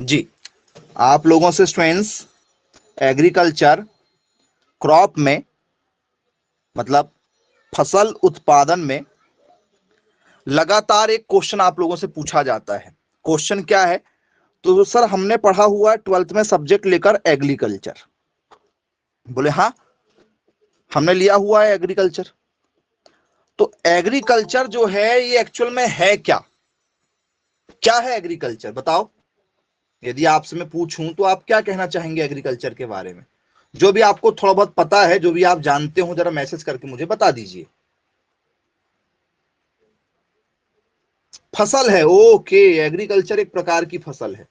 जी, आप लोगों से स्टूडेंट्स एग्रीकल्चर क्रॉप में मतलब फसल उत्पादन में लगातार एक क्वेश्चन आप लोगों से पूछा जाता है। क्वेश्चन क्या है? तो सर हमने पढ़ा हुआ है 12th में सब्जेक्ट लेकर एग्रीकल्चर। बोले हाँ, हमने लिया हुआ है एग्रीकल्चर। तो एग्रीकल्चर जो है ये एक्चुअल में है क्या? क्या है एग्रीकल्चर बताओ। यदि आपसे मैं पूछूं तो आप क्या कहना चाहेंगे एग्रीकल्चर के बारे में? जो भी आपको थोड़ा बहुत पता है, जो भी आप जानते हो, जरा मैसेज करके मुझे बता दीजिए। फसल है, ओके, एग्रीकल्चर एक प्रकार की फसल है।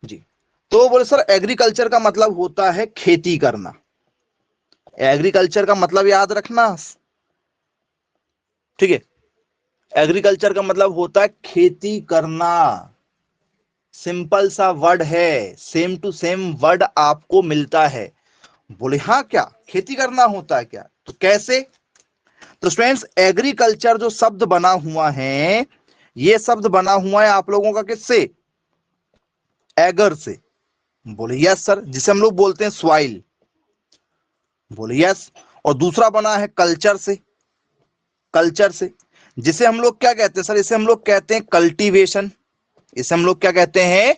जी, तो बोले सर एग्रीकल्चर का मतलब होता है खेती करना। एग्रीकल्चर का मतलब याद रखना, ठीक है। एग्रीकल्चर का मतलब होता है खेती करना। सिंपल सा वर्ड है, सेम टू सेम वर्ड आपको मिलता है। बोले हाँ, क्या खेती करना होता है क्या? तो कैसे? तो स्टूडेंट्स एग्रीकल्चर जो शब्द बना हुआ है, ये शब्द बना हुआ है आप लोगों का किससे? एगर से। बोले यस सर, जिसे हम लोग बोलते हैं सॉइल। बोले यस। और दूसरा बना है कल्चर से। कल्चर से, जिसे हम लोग क्या कहते हैं सर? इसे हम लोग कहते हैं कल्टीवेशन। इसे हम लोग क्या कहते हैं?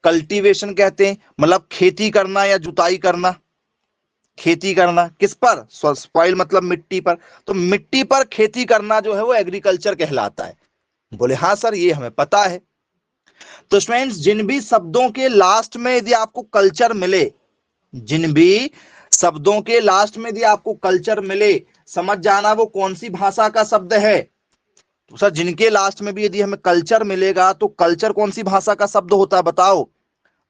कल्टीवेशन कहते हैं। मतलब खेती करना या जुताई करना। खेती करना किस पर? सॉइल मतलब मिट्टी पर। तो मिट्टी पर खेती करना जो है वो एग्रीकल्चर कहलाता है। बोले हाँ सर, ये हमें पता है। तो स्टूडेंट्स जिन भी शब्दों के लास्ट में यदि आपको कल्चर मिले, जिन भी शब्दों के लास्ट में यदि आपको कल्चर मिले, समझ जाना वो कौन सी भाषा का शब्द है। तो सर जिनके लास्ट में भी यदि हमें कल्चर मिलेगा तो कल्चर कौन सी भाषा का शब्द होता है बताओ।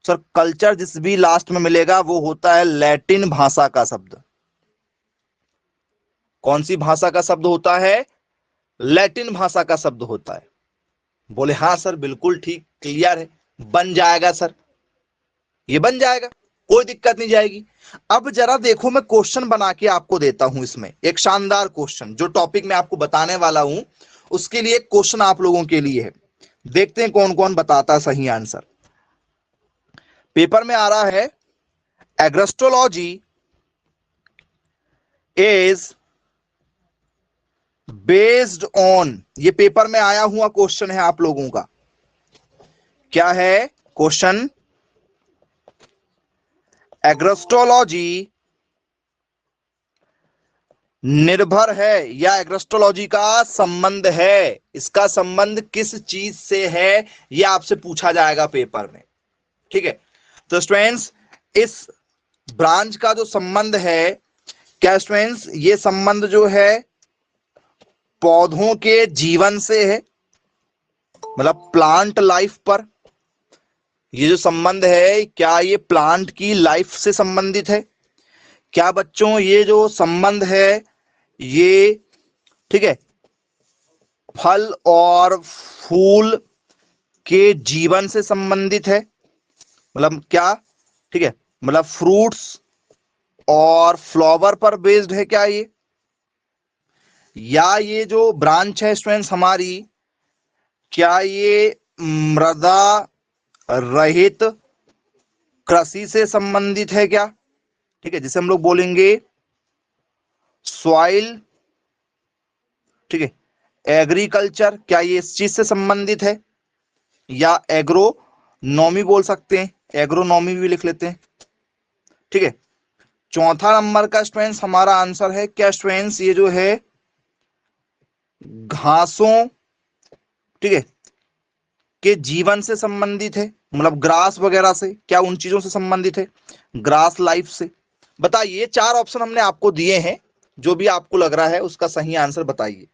सर कल्चर जिस भी लास्ट में मिलेगा वो होता है लैटिन भाषा का शब्द। कौन सी भाषा का शब्द होता है? लैटिन भाषा का शब्द होता है। बोले हाँ सर, बिल्कुल ठीक, क्लियर है, बन जाएगा सर, ये बन जाएगा, कोई दिक्कत नहीं जाएगी। अब जरा देखो, मैं क्वेश्चन बना के आपको देता हूं, इसमें एक शानदार क्वेश्चन जो टॉपिक मैं आपको बताने वाला हूं उसके लिए एक क्वेश्चन आप लोगों के लिए है। देखते हैं कौन कौन बताता है सही आंसर। पेपर में आ रहा है एग्रोस्टोलॉजी इज बेस्ड ऑन, ये पेपर में आया हुआ क्वेश्चन है आप लोगों का। क्या है क्वेश्चन? एग्रोस्टोलॉजी निर्भर है या एग्रोस्टोलॉजी का संबंध है, इसका संबंध किस चीज से है, यह आपसे पूछा जाएगा पेपर में, ठीक है। तो स्टूडेंट्स इस ब्रांच का जो संबंध है, क्या स्टूडेंट्स ये संबंध जो है पौधों के जीवन से है, मतलब प्लांट लाइफ पर। ये जो संबंध है क्या ये प्लांट की लाइफ से संबंधित है? क्या बच्चों ये जो संबंध है ये, ठीक है, फल और फूल के जीवन से संबंधित है? मतलब क्या, ठीक है, मतलब फ्रूट्स और फ्लावर पर बेस्ड है क्या ये? या ये जो ब्रांच है स्टूडेंट्स हमारी, क्या ये मृदा रहित कृषि से संबंधित है क्या? ठीक है, जिसे हम लोग बोलेंगे सॉइल, ठीक है, एग्रीकल्चर, क्या ये इस चीज से संबंधित है? या एग्रोनॉमी बोल सकते हैं, एग्रोनॉमी भी लिख लेते हैं, ठीक है। चौथा नंबर का स्टूडेंट्स हमारा आंसर है क्या स्टूडेंट्स, ये जो है घासों, ठीक है, के जीवन से संबंधित है, मतलब ग्रास वगैरह से, क्या उन चीजों से संबंधित है, ग्रास लाइफ से? बताइए, चार ऑप्शन हमने आपको दिए हैं, जो भी आपको लग रहा है उसका सही आंसर बताइए।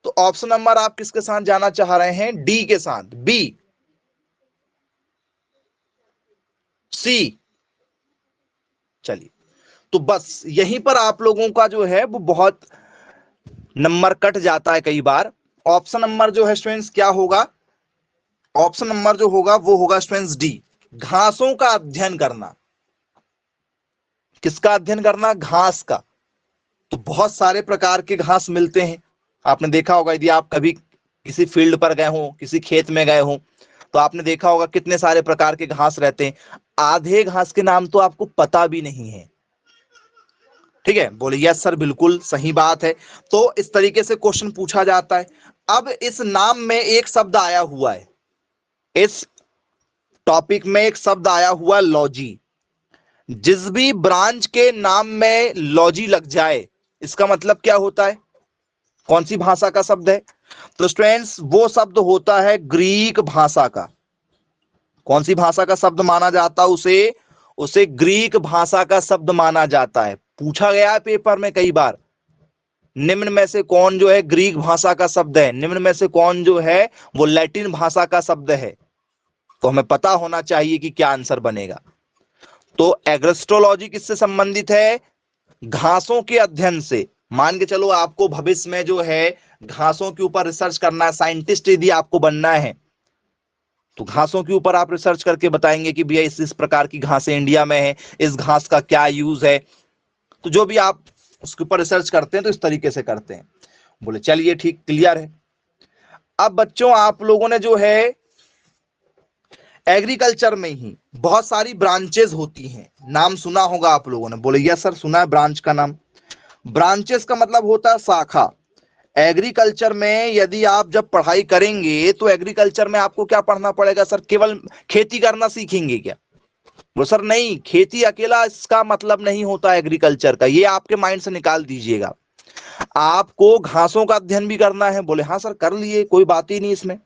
तो ऑप्शन नंबर आप किसके साथ जाना चाह रहे हैं? डी के साथ, बी, सी। चलिए, तो बस यहीं पर आप लोगों का जो है वो बहुत नंबर कट जाता है कई बार। ऑप्शन नंबर जो है स्टूडेंट्स क्या होगा? ऑप्शन नंबर जो होगा वो होगा स्टूडेंट्स डी, घासों का अध्ययन करना। किसका अध्ययन करना? घास का। तो बहुत सारे प्रकार के घास मिलते हैं, आपने देखा होगा, यदि आप कभी किसी फील्ड पर गए हो, किसी खेत में गए हो, तो आपने देखा होगा कितने सारे प्रकार के घास रहते हैं। आधे घास के नाम तो आपको पता भी नहीं है। ठीक है, बोले यस सर, बिल्कुल सही बात है। तो इस तरीके से क्वेश्चन पूछा जाता है। अब इस नाम में एक शब्द आया हुआ है, इस टॉपिक में एक शब्द आया हुआ लॉजी। जिस भी ब्रांच के नाम में लॉजी लग जाए, इसका मतलब क्या होता है, कौन सी भाषा का शब्द है? तो स्टूडेंट्स, वो शब्द होता है ग्रीक भाषा का। कौन सी भाषा का शब्द माना जाता है उसे? उसे ग्रीक भाषा का शब्द माना जाता है। पूछा गया है पेपर में कई बार, निम्न में से कौन जो है ग्रीक भाषा का शब्द है, निम्न में से कौन जो है वो लैटिन भाषा का शब्द है। तो हमें पता होना चाहिए कि क्या आंसर बनेगा। तो एग्रेस्ट्रोलॉजी किससे संबंधित है? घासों के अध्ययन से। मान के चलो आपको भविष्य में जो है घासों के ऊपर रिसर्च करना है, साइंटिस्ट यदि आपको बनना है, तो घासों के ऊपर आप रिसर्च करके बताएंगे कि भैया इस प्रकार की घासें इंडिया में है, इस घास का क्या यूज है। तो जो भी आप उसके ऊपर रिसर्च करते हैं तो इस तरीके से करते हैं। बोले चलिए ठीक, क्लियर है। अब बच्चों, आप लोगों ने जो है एग्रीकल्चर में ही बहुत सारी ब्रांचेस होती हैं, नाम सुना होगा आप लोगों ने। बोले यस सर, सुना है ब्रांच का नाम। ब्रांचेस का मतलब होता है शाखा। एग्रीकल्चर में यदि आप जब पढ़ाई करेंगे तो एग्रीकल्चर में आपको क्या पढ़ना पड़ेगा सर? केवल खेती करना सीखेंगे क्या? वो सर नहीं, खेती अकेला इसका मतलब नहीं होता एग्रीकल्चर का, ये आपके माइंड से निकाल दीजिएगा। आपको घासों का अध्ययन भी करना है। बोले हाँ सर, कर लिए, कोई बात ही नहीं इसमें।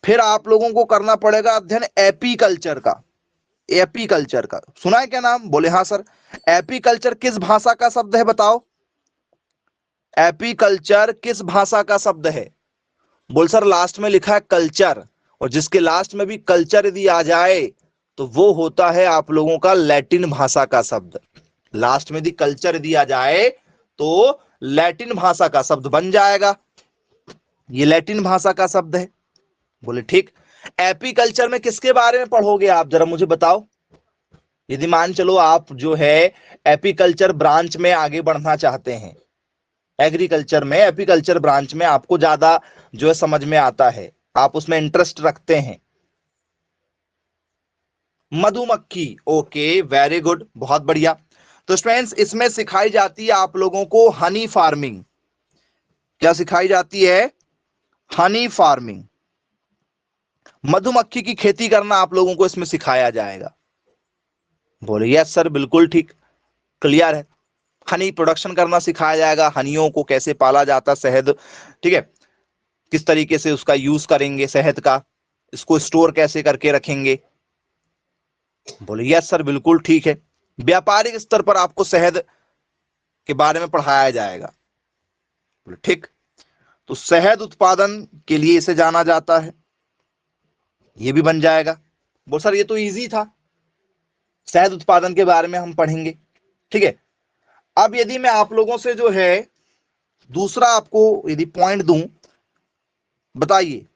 फिर आप लोगों को करना पड़ेगा अध्ययन एपीकल्चर का। एपीकल्चर का सुना है क्या नाम? बोले हाँ सर। एपीकल्चर किस भाषा का शब्द है बताओ? एपीकल्चर किस भाषा का शब्द है? बोल सर, लास्ट में लिखा है कल्चर, और जिसके लास्ट में भी कल्चर यदि आ जाए तो वो होता है आप लोगों का लैटिन भाषा का शब्द। लास्ट में यदि कल्चर यदि आ जाए तो लैटिन भाषा का शब्द बन जाएगा। ये लैटिन भाषा का शब्द है। बोले ठीक। एपीकल्चर में किसके बारे में पढ़ोगे आप, जरा मुझे बताओ। यदि मान चलो आप जो है एपीकल्चर ब्रांच में आगे बढ़ना चाहते हैं, एग्रीकल्चर में एपीकल्चर ब्रांच में आपको ज्यादा जो है समझ में आता है, आप उसमें इंटरेस्ट रखते हैं। मधुमक्खी, ओके, वेरी गुड, बहुत बढ़िया। तो स्टूडेंट्स, इसमें सिखाई जाती है आप लोगों को हनी फार्मिंग। क्या सिखाई जाती है? हनी फार्मिंग। मधुमक्खी की खेती करना आप लोगों को इसमें सिखाया जाएगा। बोले यस सर, बिल्कुल ठीक, क्लियर है। हनी प्रोडक्शन करना सिखाया जाएगा, हनियों को कैसे पाला जाता, शहद, ठीक है, किस तरीके से उसका यूज करेंगे शहद का, इसको स्टोर कैसे करके रखेंगे। बोले यस सर, बिल्कुल ठीक है। व्यापारिक स्तर पर आपको शहद के बारे में पढ़ाया जाएगा। बोले ठीक। तो शहद उत्पादन के लिए इसे जाना जाता है, ये भी बन जाएगा। बोल सर, ये तो इजी था, शहद उत्पादन के बारे में हम पढ़ेंगे। ठीक है। अब यदि मैं आप लोगों से जो है दूसरा आपको यदि पॉइंट दूं, बताइए,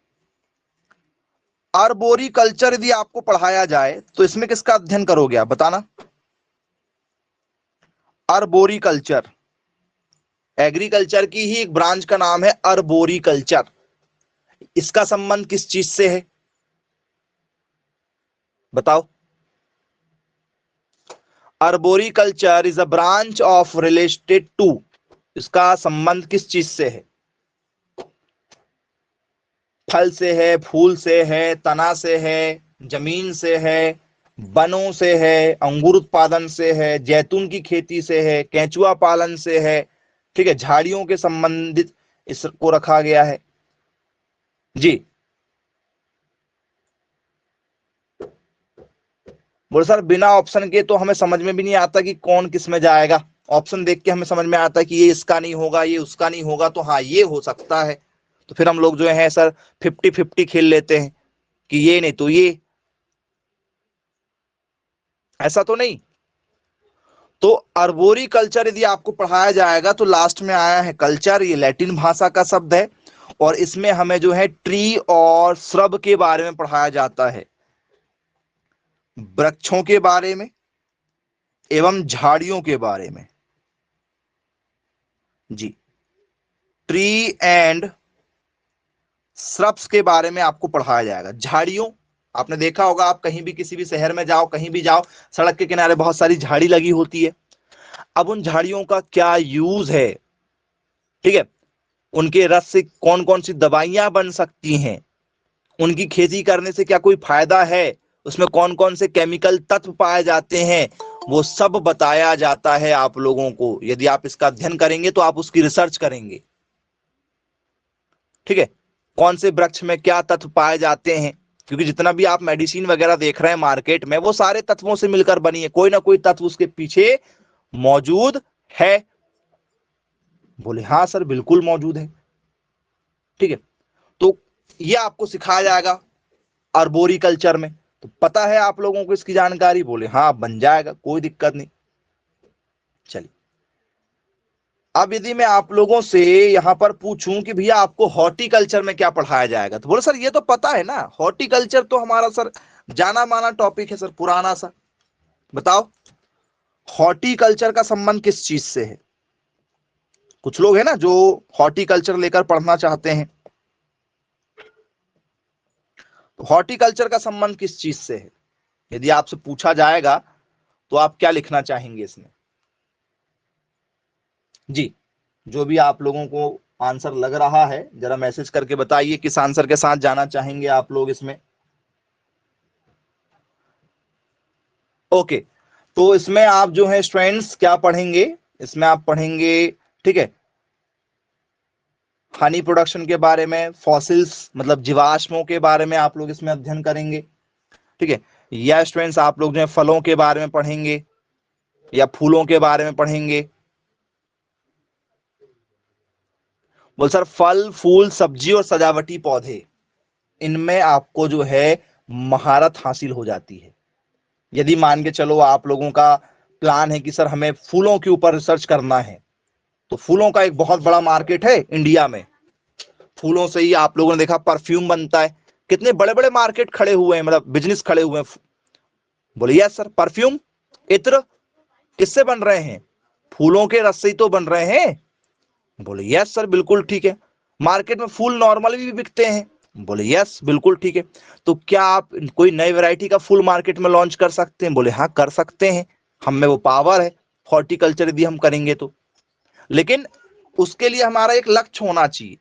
आर्बोरी कल्चर यदि आपको पढ़ाया जाए तो इसमें किसका अध्ययन करोगे आप, बताना। आर्बोरी कल्चर, एग्रीकल्चर की ही एक ब्रांच का नाम है आर्बोरी कल्चर। इसका संबंध किस चीज से है बताओ? Arboriculture is a branch of related to, इसका संबंध किस चीज से है? फल से है, फूल से है, तना से है, जमीन से है, वनों से है, अंगूर उत्पादन से है, जैतून की खेती से है, केंचुआ पालन से है, ठीक है, झाड़ियों के संबंधित इसको रखा गया है। जी, बोले सर, बिना ऑप्शन के तो हमें समझ में भी नहीं आता कि कौन किस में जाएगा। ऑप्शन देख के हमें समझ में आता है कि ये इसका नहीं होगा, ये उसका नहीं होगा, तो हाँ ये हो सकता है। तो फिर हम लोग जो है सर 50-50 खेल लेते हैं कि ये नहीं तो ये, ऐसा तो नहीं। तो अर्बोरी कल्चर यदि आपको पढ़ाया जाएगा तो लास्ट में आया है कल्चर, ये लैटिन भाषा का शब्द है, और इसमें हमें जो है ट्री और श्रब के बारे में पढ़ाया जाता है, वृक्षों के बारे में एवं झाड़ियों के बारे में। जी, ट्री एंड श्रब्स के बारे में आपको पढ़ाया जाएगा। झाड़ियों, आपने देखा होगा, आप कहीं भी किसी भी शहर में जाओ, कहीं भी जाओ, सड़क के किनारे बहुत सारी झाड़ी लगी होती है। अब उन झाड़ियों का क्या यूज है, ठीक है, उनके रस से कौन कौन सी दवाइयां बन सकती हैं, उनकी खेती करने से क्या कोई फायदा है, उसमें कौन कौन से केमिकल तत्व पाए जाते हैं, वो सब बताया जाता है आप लोगों को। यदि आप इसका अध्ययन करेंगे तो आप उसकी रिसर्च करेंगे, ठीक है, कौन से वृक्ष में क्या तत्व पाए जाते हैं, क्योंकि जितना भी आप मेडिसिन वगैरह देख रहे हैं मार्केट में, वो सारे तत्वों से मिलकर बनी है, कोई ना कोई तत्व उसके पीछे मौजूद है। बोले हाँ सर बिल्कुल मौजूद है, ठीक है। तो ये आपको सिखाया जाएगा आर्बोरिकल्चर में। तो पता है आप लोगों को इसकी जानकारी? बोले हाँ, बन जाएगा, कोई दिक्कत नहीं। चलिए, अब यदि मैं आप लोगों से यहां पर पूछूं कि भैया आपको हॉर्टिकल्चर में क्या पढ़ाया जाएगा, तो बोले सर ये तो पता है ना, हॉर्टिकल्चर तो हमारा सर जाना माना टॉपिक है सर, पुराना सा। बताओ हॉर्टिकल्चर का संबंध किस चीज से है? कुछ लोग है ना जो हॉर्टिकल्चर लेकर पढ़ना चाहते हैं, तो हॉर्टिकल्चर का संबंध किस चीज से है यदि आपसे पूछा जाएगा, तो आप क्या लिखना चाहेंगे इसमें? जी, जो भी आप लोगों को आंसर लग रहा है जरा मैसेज करके बताइए किस आंसर के साथ जाना चाहेंगे आप लोग इसमें। ओके, तो इसमें आप जो है स्टूडेंट्स क्या पढ़ेंगे, इसमें आप पढ़ेंगे, ठीक है, हनी प्रोडक्शन के बारे में, फॉसिल्स मतलब जीवाश्मों के बारे में आप लोग इसमें अध्ययन करेंगे, ठीक है। या स्टूडेंट्स आप लोग जो है फलों के बारे में पढ़ेंगे या फूलों के बारे में पढ़ेंगे? बोल सर फल, फूल, सब्जी और सजावटी पौधे, इनमें आपको जो है महारत हासिल हो जाती है। यदि मान के चलो आप लोगों का प्लान है कि सर हमें फूलों के ऊपर रिसर्च करना है, तो फूलों का एक बहुत बड़ा मार्केट है इंडिया में। फूलों से ही आप लोगों ने देखा परफ्यूम बनता है, कितने बड़े बड़े मार्केट खड़े हुए हैं, मतलब बिजनेस खड़े हुए हैं। बोले यस सर, परफ्यूम, इत्र किससे बन रहे हैं? फूलों के रस से ही तो बन रहे हैं। बोले यस सर बिल्कुल ठीक है। मार्केट में फूल नॉर्मल भी बिकते हैं। बोले यस बिल्कुल ठीक है। तो क्या आप कोई नई वैरायटी का फूल मार्केट में लॉन्च कर सकते हैं? बोले हाँ कर सकते हैं, हम में वो पावर है, हॉर्टिकल्चर यदि हम करेंगे तो। लेकिन उसके लिए हमारा एक लक्ष्य होना चाहिए।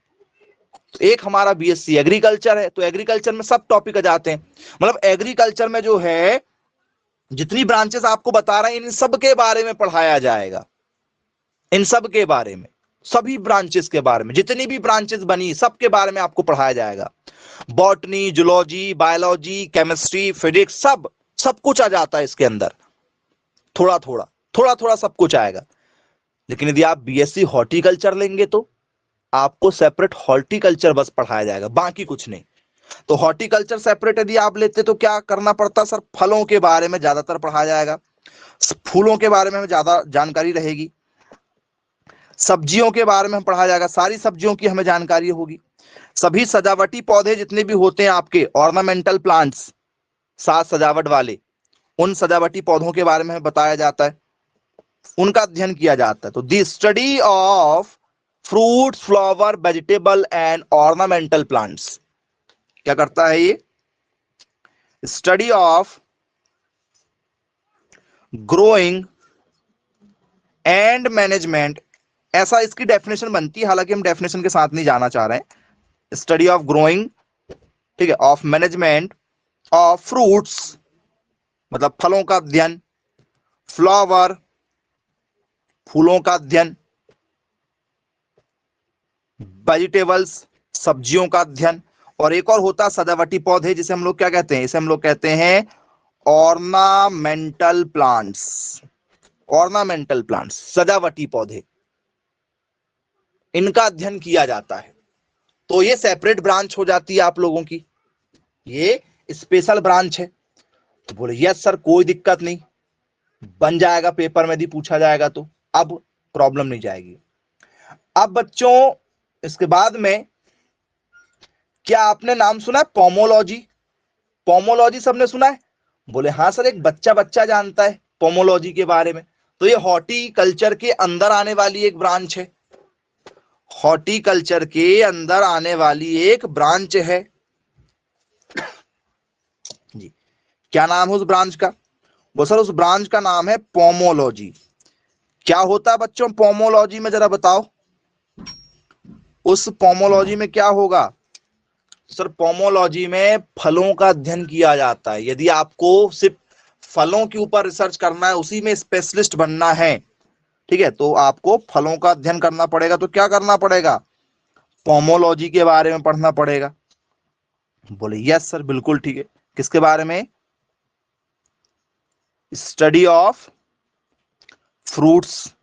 तो एक हमारा बीएससी एग्रीकल्चर है, तो एग्रीकल्चर में सब टॉपिक आ जाते हैं। मतलब एग्रीकल्चर में जो है जितनी ब्रांचेस आपको बता रहे हैं, इन सब के बारे में पढ़ाया जाएगा, इन सब के बारे में, सभी ब्रांचेस के बारे में, जितनी भी ब्रांचेस बनी सबके बारे में आपको पढ़ाया जाएगा। Botany, zoology, biology, chemistry, physics, सब सब कुछ आ जाता है इसके अंदर, थोड़ा थोड़ा थोड़ा थोड़ा सब कुछ आएगा। लेकिन यदि आप बीएससी हॉर्टिकल्चर लेंगे तो आपको सेपरेट हॉर्टिकल्चर बस पढ़ाया जाएगा, बाकी कुछ नहीं। तो हॉर्टिकल्चर सेपरेट यदि आप लेते तो क्या करना पड़ता सर? फलों के बारे में ज्यादातर पढ़ाया जाएगा, फूलों के बारे में ज्यादा जानकारी रहेगी, सब्जियों के बारे में पढ़ाया जाएगा, सारी सब्जियों की हमें जानकारी होगी, सभी सजावटी पौधे जितने भी होते हैं आपके ऑर्नामेंटल प्लांट्स, साज सजावट वाले, उन सजावटी पौधों के बारे में बताया जाता है, उनका अध्ययन किया जाता है। तो the study of fruits, flower, vegetable and ornamental plants क्या करता है? ये study of growing and management, ऐसा इसकी डेफिनेशन बनती है, हालांकि हम डेफिनेशन के साथ नहीं जाना चाह रहे हैं। स्टडी ऑफ ग्रोइंग, ठीक है, ऑफ मैनेजमेंट ऑफ फ्रूट्स मतलब फलों का अध्ययन, फ्लावर फूलों का अध्ययन, वेजिटेबल्स सब्जियों का अध्ययन, और एक और होता सजावटी पौधे, जिसे हम लोग क्या कहते हैं? इसे हम लोग कहते हैं ऑर्नामेंटल प्लांट्स। ऑर्नामेंटल प्लांट्स सजावटी पौधे, इनका अध्ययन किया जाता है। तो ये सेपरेट ब्रांच हो जाती है आप लोगों की, ये स्पेशल ब्रांच है। तो बोले यस सर कोई दिक्कत नहीं, बन जाएगा पेपर में यदि पूछा जाएगा तो, अब प्रॉब्लम नहीं जाएगी। अब बच्चों इसके बाद में क्या आपने नाम सुना है पोमोलॉजी? पोमोलॉजी सबने सुना है? बोले हाँ सर, एक बच्चा बच्चा जानता है पोमोलॉजी के बारे में। तो ये हॉर्टिकल्चर के अंदर आने वाली एक ब्रांच है। हॉर्टिकल्चर के अंदर आने वाली एक ब्रांच है जी। क्या नाम है उस ब्रांच का? वो सर उस ब्रांच का नाम है पोमोलॉजी। क्या होता है बच्चों पोमोलॉजी में, जरा बताओ। उस पोमोलॉजी में क्या होगा? सर पोमोलॉजी में फलों का अध्ययन किया जाता है। यदि आपको सिर्फ फलों के ऊपर रिसर्च करना है, उसी में स्पेशलिस्ट बनना है, ठीक है, तो आपको फलों का अध्ययन करना पड़ेगा। तो क्या करना पड़ेगा? पोमोलॉजी के बारे में पढ़ना पड़ेगा। बोले यस सर, बिल्कुल ठीक है। किसके बारे में? स्टडी ऑफ फ्रूट्स,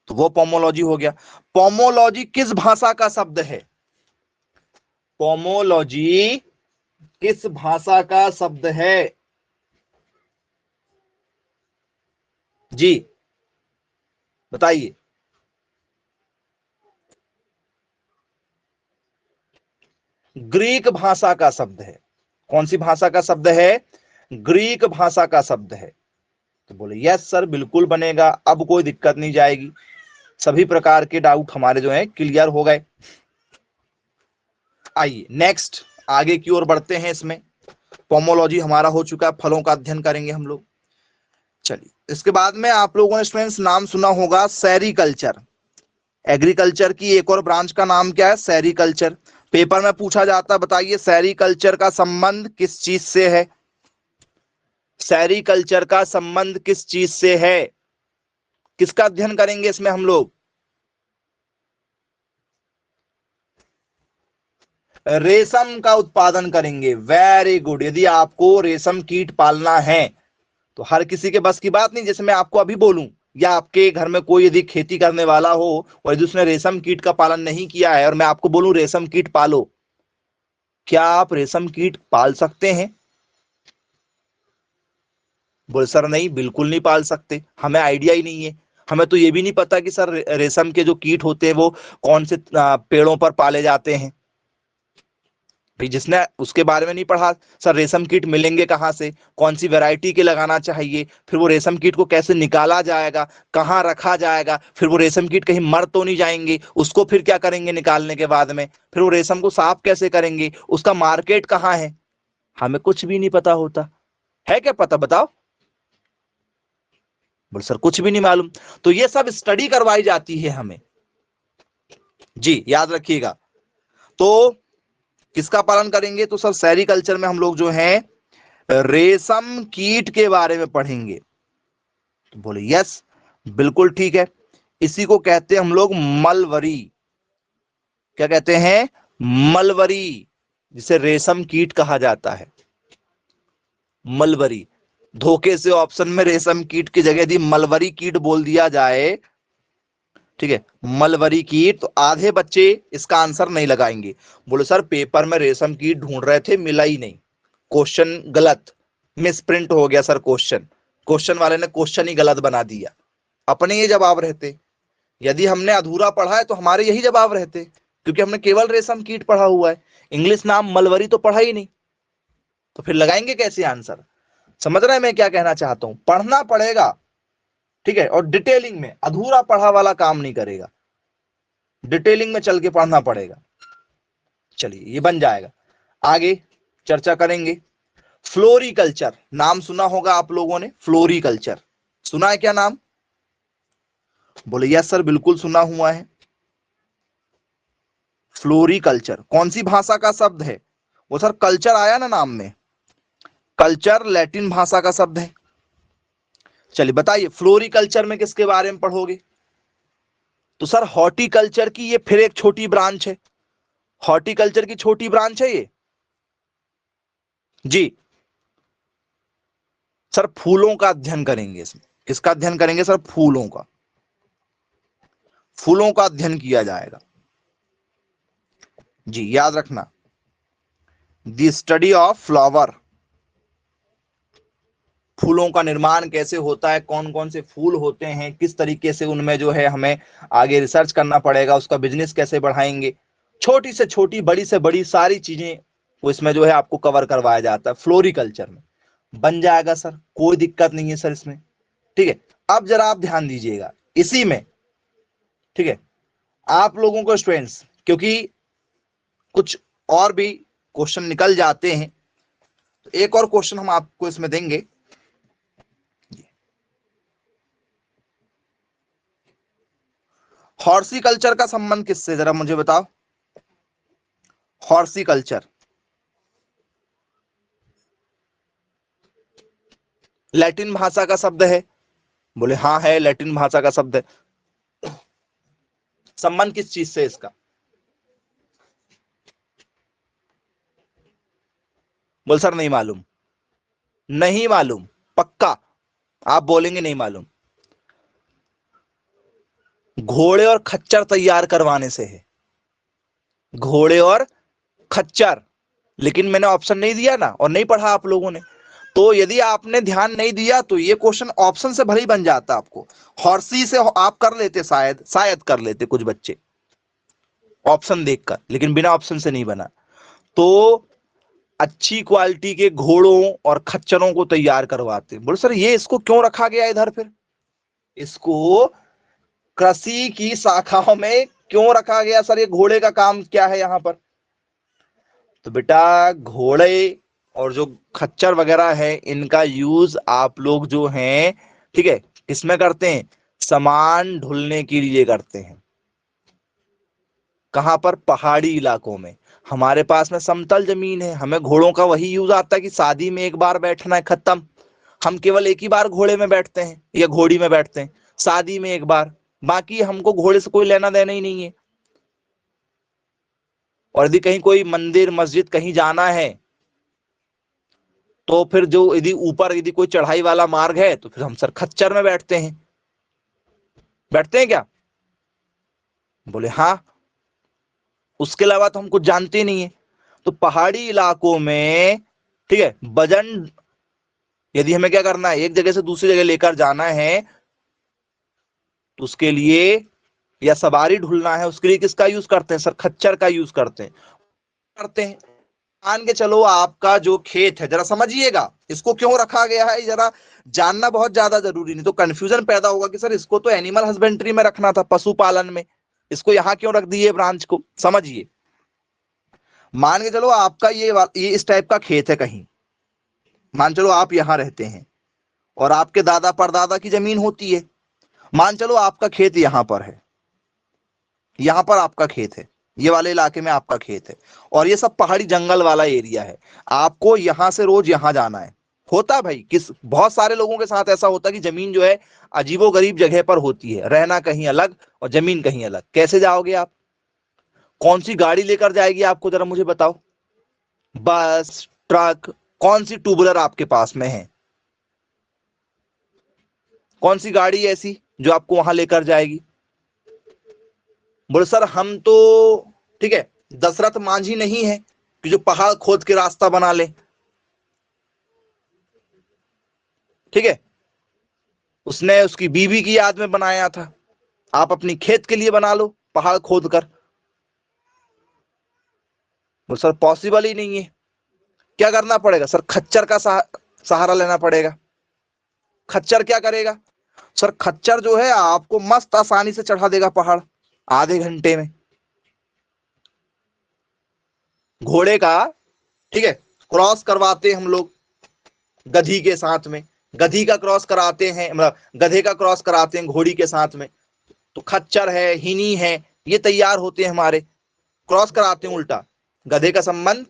तो वो पोमोलॉजी हो गया। पोमोलॉजी किस भाषा का शब्द है? पोमोलॉजी किस भाषा का शब्द है जी? बताइए। ग्रीक भाषा का शब्द है। कौन सी भाषा का शब्द है? ग्रीक भाषा का शब्द है। तो बोले यस सर, बिल्कुल बनेगा। अब कोई दिक्कत नहीं जाएगी। सभी प्रकार के डाउट हमारे जो है क्लियर हो गए। आइए नेक्स्ट आगे की ओर बढ़ते हैं। इसमें पोमोलॉजी हमारा हो चुका है, फलों का अध्ययन करेंगे हम लोग। चलिए इसके बाद में आप लोगों ने स्टूडेंट्स नाम सुना होगा सेरीकल्चर। एग्रीकल्चर की एक और ब्रांच का नाम क्या है? सेरीकल्चर। पेपर में पूछा जाता है, बताइए सेरीकल्चर का संबंध किस चीज से है? सेरीकल्चर का संबंध किस चीज से है? किसका अध्ययन करेंगे इसमें हम लोग? रेशम का उत्पादन करेंगे। Very good. यदि आपको रेशम कीट पालना है तो हर किसी के बस की बात नहीं। जैसे मैं आपको अभी बोलूं, या आपके घर में कोई यदि खेती करने वाला हो और यदि उसने रेशम कीट का पालन नहीं किया है और मैं आपको बोलूं रेशम कीट पालो, क्या आप रेशम कीट पाल सकते हैं? बोले सर नहीं, बिल्कुल नहीं पाल सकते, हमें आइडिया ही नहीं है। हमें तो ये भी नहीं पता कि सर रेशम के जो कीट होते हैं वो कौन से पेड़ों पर पाले जाते हैं। भाई जिसने उसके बारे में नहीं पढ़ा, सर रेशम कीट मिलेंगे कहाँ से, कौन सी वैरायटी के लगाना चाहिए, फिर वो रेशम कीट को कैसे निकाला जाएगा, कहाँ रखा जाएगा, फिर वो रेशम कीट कहीं मर तो नहीं जाएंगे, उसको फिर क्या करेंगे निकालने के बाद में, फिर वो रेशम को साफ कैसे करेंगे, उसका मार्केट कहाँ है, हमें कुछ भी नहीं पता होता है। क्या पता बताओ? बोले सर कुछ भी नहीं मालूम। तो ये सब स्टडी करवाई जाती है हमें जी, याद रखिएगा। तो किसका पालन करेंगे? तो सर सेरीकल्चर में हम लोग जो है रेशम कीट के बारे में पढ़ेंगे। तो बोले यस, बिल्कुल ठीक है। इसी को कहते हैं हम लोग मलबरी। क्या कहते हैं? मलबरी, जिसे रेशम कीट कहा जाता है। मलबरी। धोखे से ऑप्शन में रेशम कीट की जगह यदि मलबरी कीट बोल दिया जाए, ठीक है, मलबरी कीट, तो आधे बच्चे इसका आंसर नहीं लगाएंगे। बोले सर पेपर में रेशम कीट ढूंढ रहे थे, मिला ही नहीं, क्वेश्चन गलत, मिस प्रिंट हो गया सर क्वेश्चन, क्वेश्चन वाले ने क्वेश्चन ही गलत बना दिया। अपने ये जवाब रहते। यदि हमने अधूरा पढ़ा है तो हमारे यही जवाब रहते, क्योंकि हमने केवल रेशम कीट पढ़ा हुआ है, इंग्लिश नाम मलबरी तो पढ़ा ही नहीं, तो फिर लगाएंगे कैसे आंसर? समझ रहे हैं मैं क्या कहना चाहता हूं? पढ़ना पड़ेगा, ठीक है, और डिटेलिंग में, अधूरा पढ़ा वाला काम नहीं करेगा, डिटेलिंग में चल के पढ़ना पड़ेगा। चलिए ये बन जाएगा। आगे चर्चा करेंगे। फ्लोरीकल्चर नाम सुना होगा आप लोगों ने, फ्लोरीकल्चर सुना है क्या नाम? बोले यस सर, बिल्कुल सुना हुआ है। फ्लोरीकल्चर कौन सी भाषा का शब्द है? वो सर कल्चर आया ना नाम में, कल्चर लैटिन भाषा का शब्द है। चलिए बताइए फ्लोरीकल्चर में किसके बारे में पढ़ोगे? तो सर हॉर्टिकल्चर की ये फिर एक छोटी ब्रांच है, हॉर्टिकल्चर की छोटी ब्रांच है ये जी। सर फूलों का अध्ययन करेंगे इसमें। किसका अध्ययन करेंगे सर? फूलों का। फूलों का अध्ययन किया जाएगा जी, याद रखना। द स्टडी ऑफ फ्लावर, फूलों का निर्माण कैसे होता है, कौन कौन से फूल होते हैं, किस तरीके से उनमें जो है हमें आगे रिसर्च करना पड़ेगा, उसका बिजनेस कैसे बढ़ाएंगे, छोटी से छोटी बड़ी से बड़ी सारी चीजें वो इसमें जो है आपको कवर करवाया जाता है फ्लोरिकल्चर में। बन जाएगा सर, कोई दिक्कत नहीं है सर इसमें, ठीक है। अब जरा आप ध्यान दीजिएगा इसी में, ठीक है, आप लोगों को स्टूडेंट्स, क्योंकि कुछ और भी क्वेश्चन निकल जाते हैं, तो एक और क्वेश्चन हम आपको इसमें देंगे। हॉर्टिकल्चर का संबंध किससे, जरा मुझे बताओ। हॉर्टिकल्चर लैटिन भाषा का शब्द है। बोले हाँ है, लैटिन भाषा का शब्द है। संबंध किस चीज से इसका? बोल सर नहीं मालूम। नहीं मालूम पक्का? आप बोलेंगे नहीं मालूम। घोड़े और खच्चर तैयार करवाने से है। घोड़े और खच्चर। लेकिन मैंने ऑप्शन नहीं दिया ना, और नहीं पढ़ा आप लोगों ने, तो यदि आपने ध्यान नहीं दिया तो ये क्वेश्चन ऑप्शन से भले ही बन जाता आपको। हॉर्सी से आप कर लेते, शायद शायद कर लेते कुछ बच्चे ऑप्शन देखकर, लेकिन बिना ऑप्शन से नहीं बना। तो अच्छी क्वालिटी के घोड़ों और खच्चरों को तैयार करवाते। बोले सर ये इसको क्यों रखा गया इधर, फिर इसको कृषि की शाखाओं में क्यों रखा गया सर, ये घोड़े का काम क्या है यहाँ पर? तो बेटा घोड़े और जो खच्चर वगैरह है, इनका यूज आप लोग जो हैं, ठीक है, किसमें करते हैं? सामान ढुलने के लिए करते हैं। कहां पर? पहाड़ी इलाकों में। हमारे पास में समतल जमीन है, हमें घोड़ों का वही यूज आता है कि शादी में एक बार बैठना है, खत्म। हम केवल एक ही बार घोड़े में बैठते हैं या घोड़ी में बैठते हैं, शादी में एक बार। बाकी हमको घोड़े से कोई लेना देना ही नहीं है। और यदि कहीं कोई मंदिर मस्जिद कहीं जाना है, तो फिर जो यदि ऊपर यदि कोई चढ़ाई वाला मार्ग है, तो फिर हम सर खच्चर में बैठते हैं। बैठते हैं क्या? बोले हाँ। उसके अलावा तो हम कुछ जानते नहीं है। तो पहाड़ी इलाकों में, ठीक है, वजन यदि हमें क्या करना है, एक जगह से दूसरी जगह लेकर जाना है, तो उसके लिए या सवारी ढूंढना है, उसके लिए किसका यूज करते हैं सर? खच्चर का यूज करते हैं। मान के चलो आपका जो खेत है, जरा समझिएगा इसको क्यों रखा गया है, जरा जानना बहुत ज्यादा जरूरी, नहीं तो कंफ्यूजन पैदा होगा कि सर इसको तो एनिमल हस्बेंड्री में रखना था, पशुपालन में, इसको यहां क्यों रख दिए ब्रांच को। समझिए, मान के चलो आपका ये इस टाइप का खेत है कहीं, मान चलो आप यहां रहते हैं और आपके दादा परदादा की जमीन होती है। मान चलो आपका खेत यहां पर है, यहां पर आपका खेत है, ये वाले इलाके में आपका खेत है, और ये सब पहाड़ी जंगल वाला एरिया है। आपको यहां से रोज यहां जाना है। होता भाई, किस बहुत सारे लोगों के साथ ऐसा होता है कि जमीन जो है अजीबो गरीब जगह पर होती है, रहना कहीं अलग और जमीन कहीं अलग। कैसे जाओगे आप? कौन सी गाड़ी लेकर जाएगी आपको, जरा मुझे बताओ। बस, ट्रक, कौन सी टू व्हीलर आपके पास में है? कौन सी गाड़ी ऐसी जो आपको वहां लेकर जाएगी? बोले सर हम तो, ठीक है, दशरथ मांझी नहीं है कि जो पहाड़ खोद के रास्ता बना ले। ठीक है, उसने उसकी बीवी की याद में बनाया था, आप अपनी खेत के लिए बना लो पहाड़ खोद कर। बोले सर पॉसिबल ही नहीं है। क्या करना पड़ेगा सर? खच्चर का सहारा लेना पड़ेगा। खच्चर क्या करेगा सर? खच्चर जो है आपको मस्त आसानी से चढ़ा देगा पहाड़, आधे घंटे में। घोड़े का, ठीक है, क्रॉस करवाते हम लोग गधी के साथ में, गधी का क्रॉस कराते हैं, मतलब गधे का क्रॉस कराते हैं घोड़ी के साथ में। तो खच्चर है, हिनी है, ये तैयार होते हैं हमारे, क्रॉस कराते हैं उल्टा, गधे का संबंध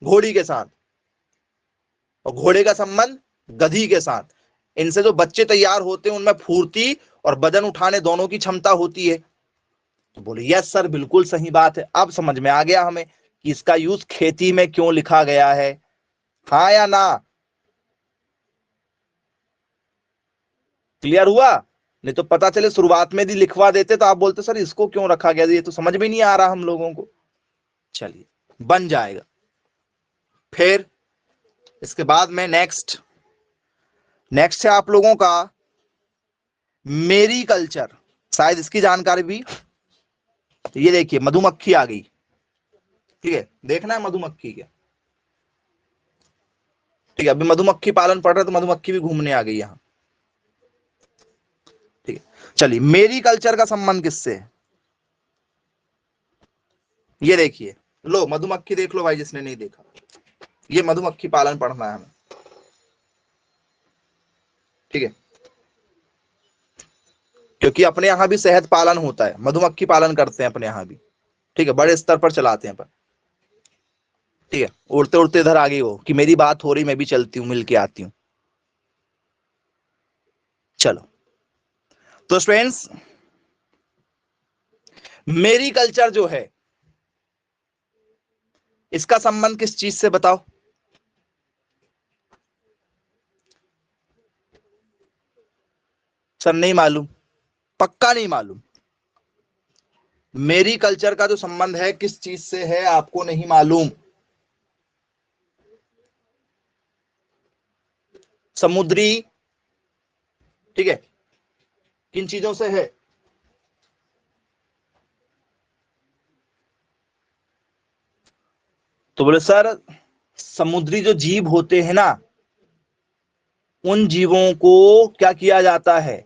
घोड़ी के साथ और घोड़े का संबंध गधी के साथ। इनसे जो बच्चे तैयार होते हैं उनमें फुर्ती और वजन उठाने दोनों की क्षमता होती है। तो बोले यस सर बिल्कुल सही बात है, अब समझ में आ गया हमें कि इसका यूज खेती में क्यों लिखा गया है। हाँ या ना? क्लियर हुआ? नहीं तो पता चले शुरुआत में भी लिखवा देते तो आप बोलते सर इसको क्यों रखा गया, ये तो समझ में नहीं आ रहा हम लोगों को। चलिए, बन जाएगा। फिर इसके बाद में नेक्स्ट है आप लोगों का मेरी कल्चर। शायद इसकी जानकारी भी, ये देखिए मधुमक्खी आ गई। ठीक है, देखना है मधुमक्खी क्या। ठीक है, अभी मधुमक्खी पालन पढ़ रहे तो मधुमक्खी भी घूमने आ गई यहाँ। ठीक है, चलिए, मेरी कल्चर का संबंध किससे है? ये देखिए, लो मधुमक्खी देख लो भाई, जिसने नहीं देखा, ये मधुमक्खी पालन पढ़ना है हमें, ठीक है, क्योंकि अपने यहां भी शहद पालन होता है, मधुमक्खी पालन करते हैं अपने यहां भी, ठीक है, बड़े स्तर पर चलाते हैं पर, ठीक है। उड़ते उड़ते इधर आ गई हो कि मेरी बात हो रही, मैं भी चलती हूँ, मिलके आती हूँ। चलो, तो स्टूडेंट्स, मेरी कल्चर जो है, इसका संबंध किस चीज से बताओ? सर नहीं मालूम, पक्का नहीं मालूम। मेरी कल्चर का जो संबंध है किस चीज से है, आपको नहीं मालूम? समुद्री, ठीक है, किन चीजों से है? तो बोले सर, समुद्री जो जीव होते हैं ना, उन जीवों को क्या किया जाता है?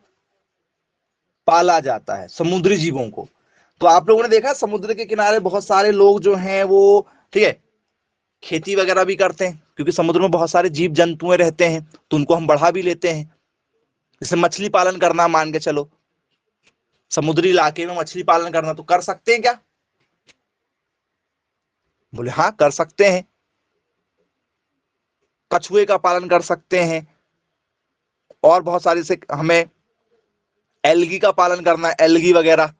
पाला जाता है, समुद्री जीवों को। तो आप लोगों ने देखा समुद्र के किनारे बहुत सारे लोग जो हैं वो, ठीक है, खेती वगैरह भी करते हैं, क्योंकि समुद्र में बहुत सारे जीव जंतुएं रहते हैं, तो उनको हम बढ़ा भी लेते हैं। जैसे मछली पालन करना, मान के चलो, समुद्री इलाके में मछली पालन करना, तो कर सकते हैं क्या? बोले हाँ, कर सकते हैं। कछुए का पालन कर सकते हैं, और बहुत सारे से हमें एल्गी का पालन करना है, एल्गी वगैरह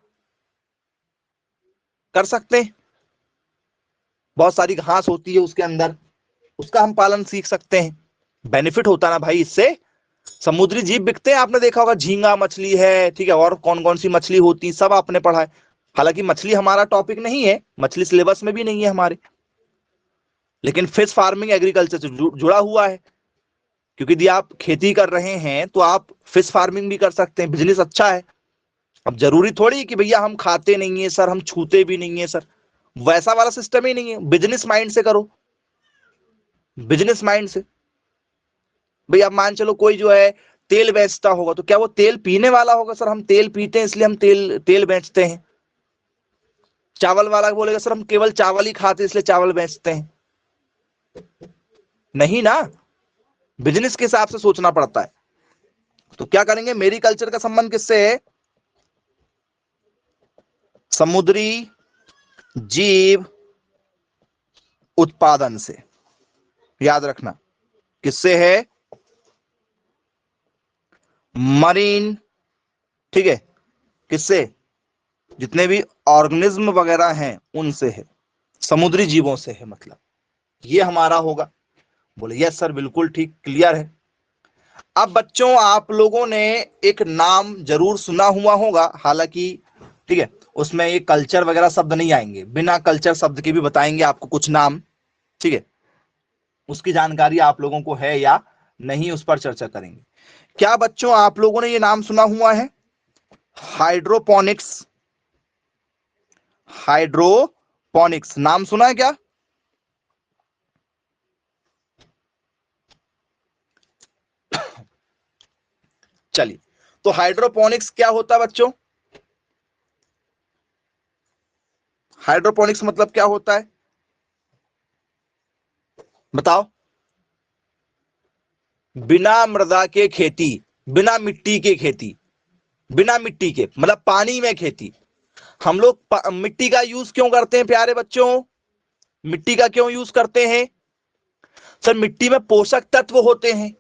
कर सकते हैं। बहुत सारी घास होती है उसके अंदर, उसका हम पालन सीख सकते हैं। बेनिफिट होता ना भाई इससे। समुद्री जीव बिकते हैं, आपने देखा होगा, झींगा मछली है, ठीक है, और कौन कौन सी मछली होती है, सब आपने पढ़ा है। हालांकि मछली हमारा टॉपिक नहीं है, मछली सिलेबस में भी नहीं है हमारे, लेकिन फिश फार्मिंग एग्रीकल्चर से जुड़ा हुआ है, क्योंकि यदि आप खेती कर रहे हैं तो आप फिश फार्मिंग भी कर सकते हैं, बिजनेस अच्छा है। अब जरूरी थोड़ी कि भैया हम खाते नहीं है सर, हम छूते भी नहीं है सर, वैसा वाला सिस्टम ही नहीं है। बिजनेस माइंड से करो, बिजनेस माइंड से। भाई अब मान चलो कोई जो है तेल बेचता होगा, तो क्या वो तेल पीने वाला होगा? सर हम तेल पीते हैं इसलिए हम तेल तेल बेचते हैं। चावल वाला बोलेगा सर हम केवल चावल ही खाते हैं इसलिए चावल बेचते हैं। नहीं ना, बिजनेस के हिसाब से सोचना पड़ता है। तो क्या करेंगे, मेरी कल्चर का संबंध किससे है? समुद्री जीव उत्पादन से। याद रखना, किससे है? मरीन, ठीक है, किससे? जितने भी ऑर्गेनिज्म वगैरह हैं उनसे है, समुद्री जीवों से है, मतलब ये हमारा होगा। बोले यस सर, बिल्कुल ठीक, क्लियर है। अब बच्चों, आप लोगों ने एक नाम जरूर सुना हुआ होगा, हालांकि ठीक है, उसमें ये कल्चर वगैरह शब्द नहीं आएंगे, बिना कल्चर शब्द के भी बताएंगे आपको कुछ नाम, ठीक है, उसकी जानकारी आप लोगों को है या नहीं, उस पर चर्चा करेंगे। क्या बच्चों आप लोगों ने ये नाम सुना हुआ है, हाइड्रोपोनिक्स? हाइड्रोपोनिक्स नाम सुना है क्या? चलिए, तो हाइड्रोपोनिक्स क्या होता है बच्चों? हाइड्रोपोनिक्स मतलब क्या होता है, बताओ? बिना मृदा के खेती, बिना मिट्टी के खेती, बिना मिट्टी के मतलब पानी में खेती। हम लोग मिट्टी का यूज क्यों करते हैं प्यारे बच्चों? मिट्टी का क्यों यूज करते हैं? सर मिट्टी में पोषक तत्व होते हैं,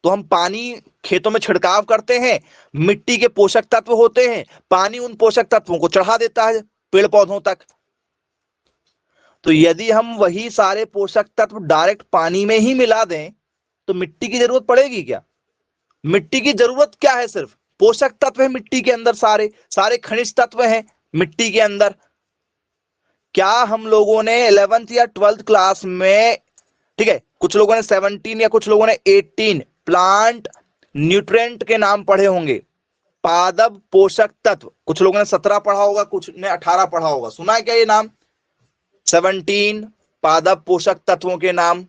तो हम पानी खेतों में छिड़काव करते हैं, मिट्टी के पोषक तत्व होते हैं, पानी उन पोषक तत्वों को चढ़ा देता है पेड़ पौधों तक। तो यदि हम वही सारे पोषक तत्व डायरेक्ट पानी में ही मिला दें तो मिट्टी की जरूरत पड़ेगी क्या? मिट्टी की जरूरत क्या है? सिर्फ पोषक तत्व है मिट्टी के अंदर, सारे सारे खनिज तत्व हैं मिट्टी के अंदर। क्या हम लोगों ने 11th या 12th क्लास में, ठीक है, कुछ लोगों ने 17 या कुछ लोगों ने 18 प्लांट न्यूट्रिएंट के नाम पढ़े होंगे, पादप पोषक तत्व, कुछ लोगों ने 17 पढ़ा होगा, कुछ ने 18 पढ़ा होगा, सुना है क्या ये नाम? 17 पादप पोषक तत्वों के नाम।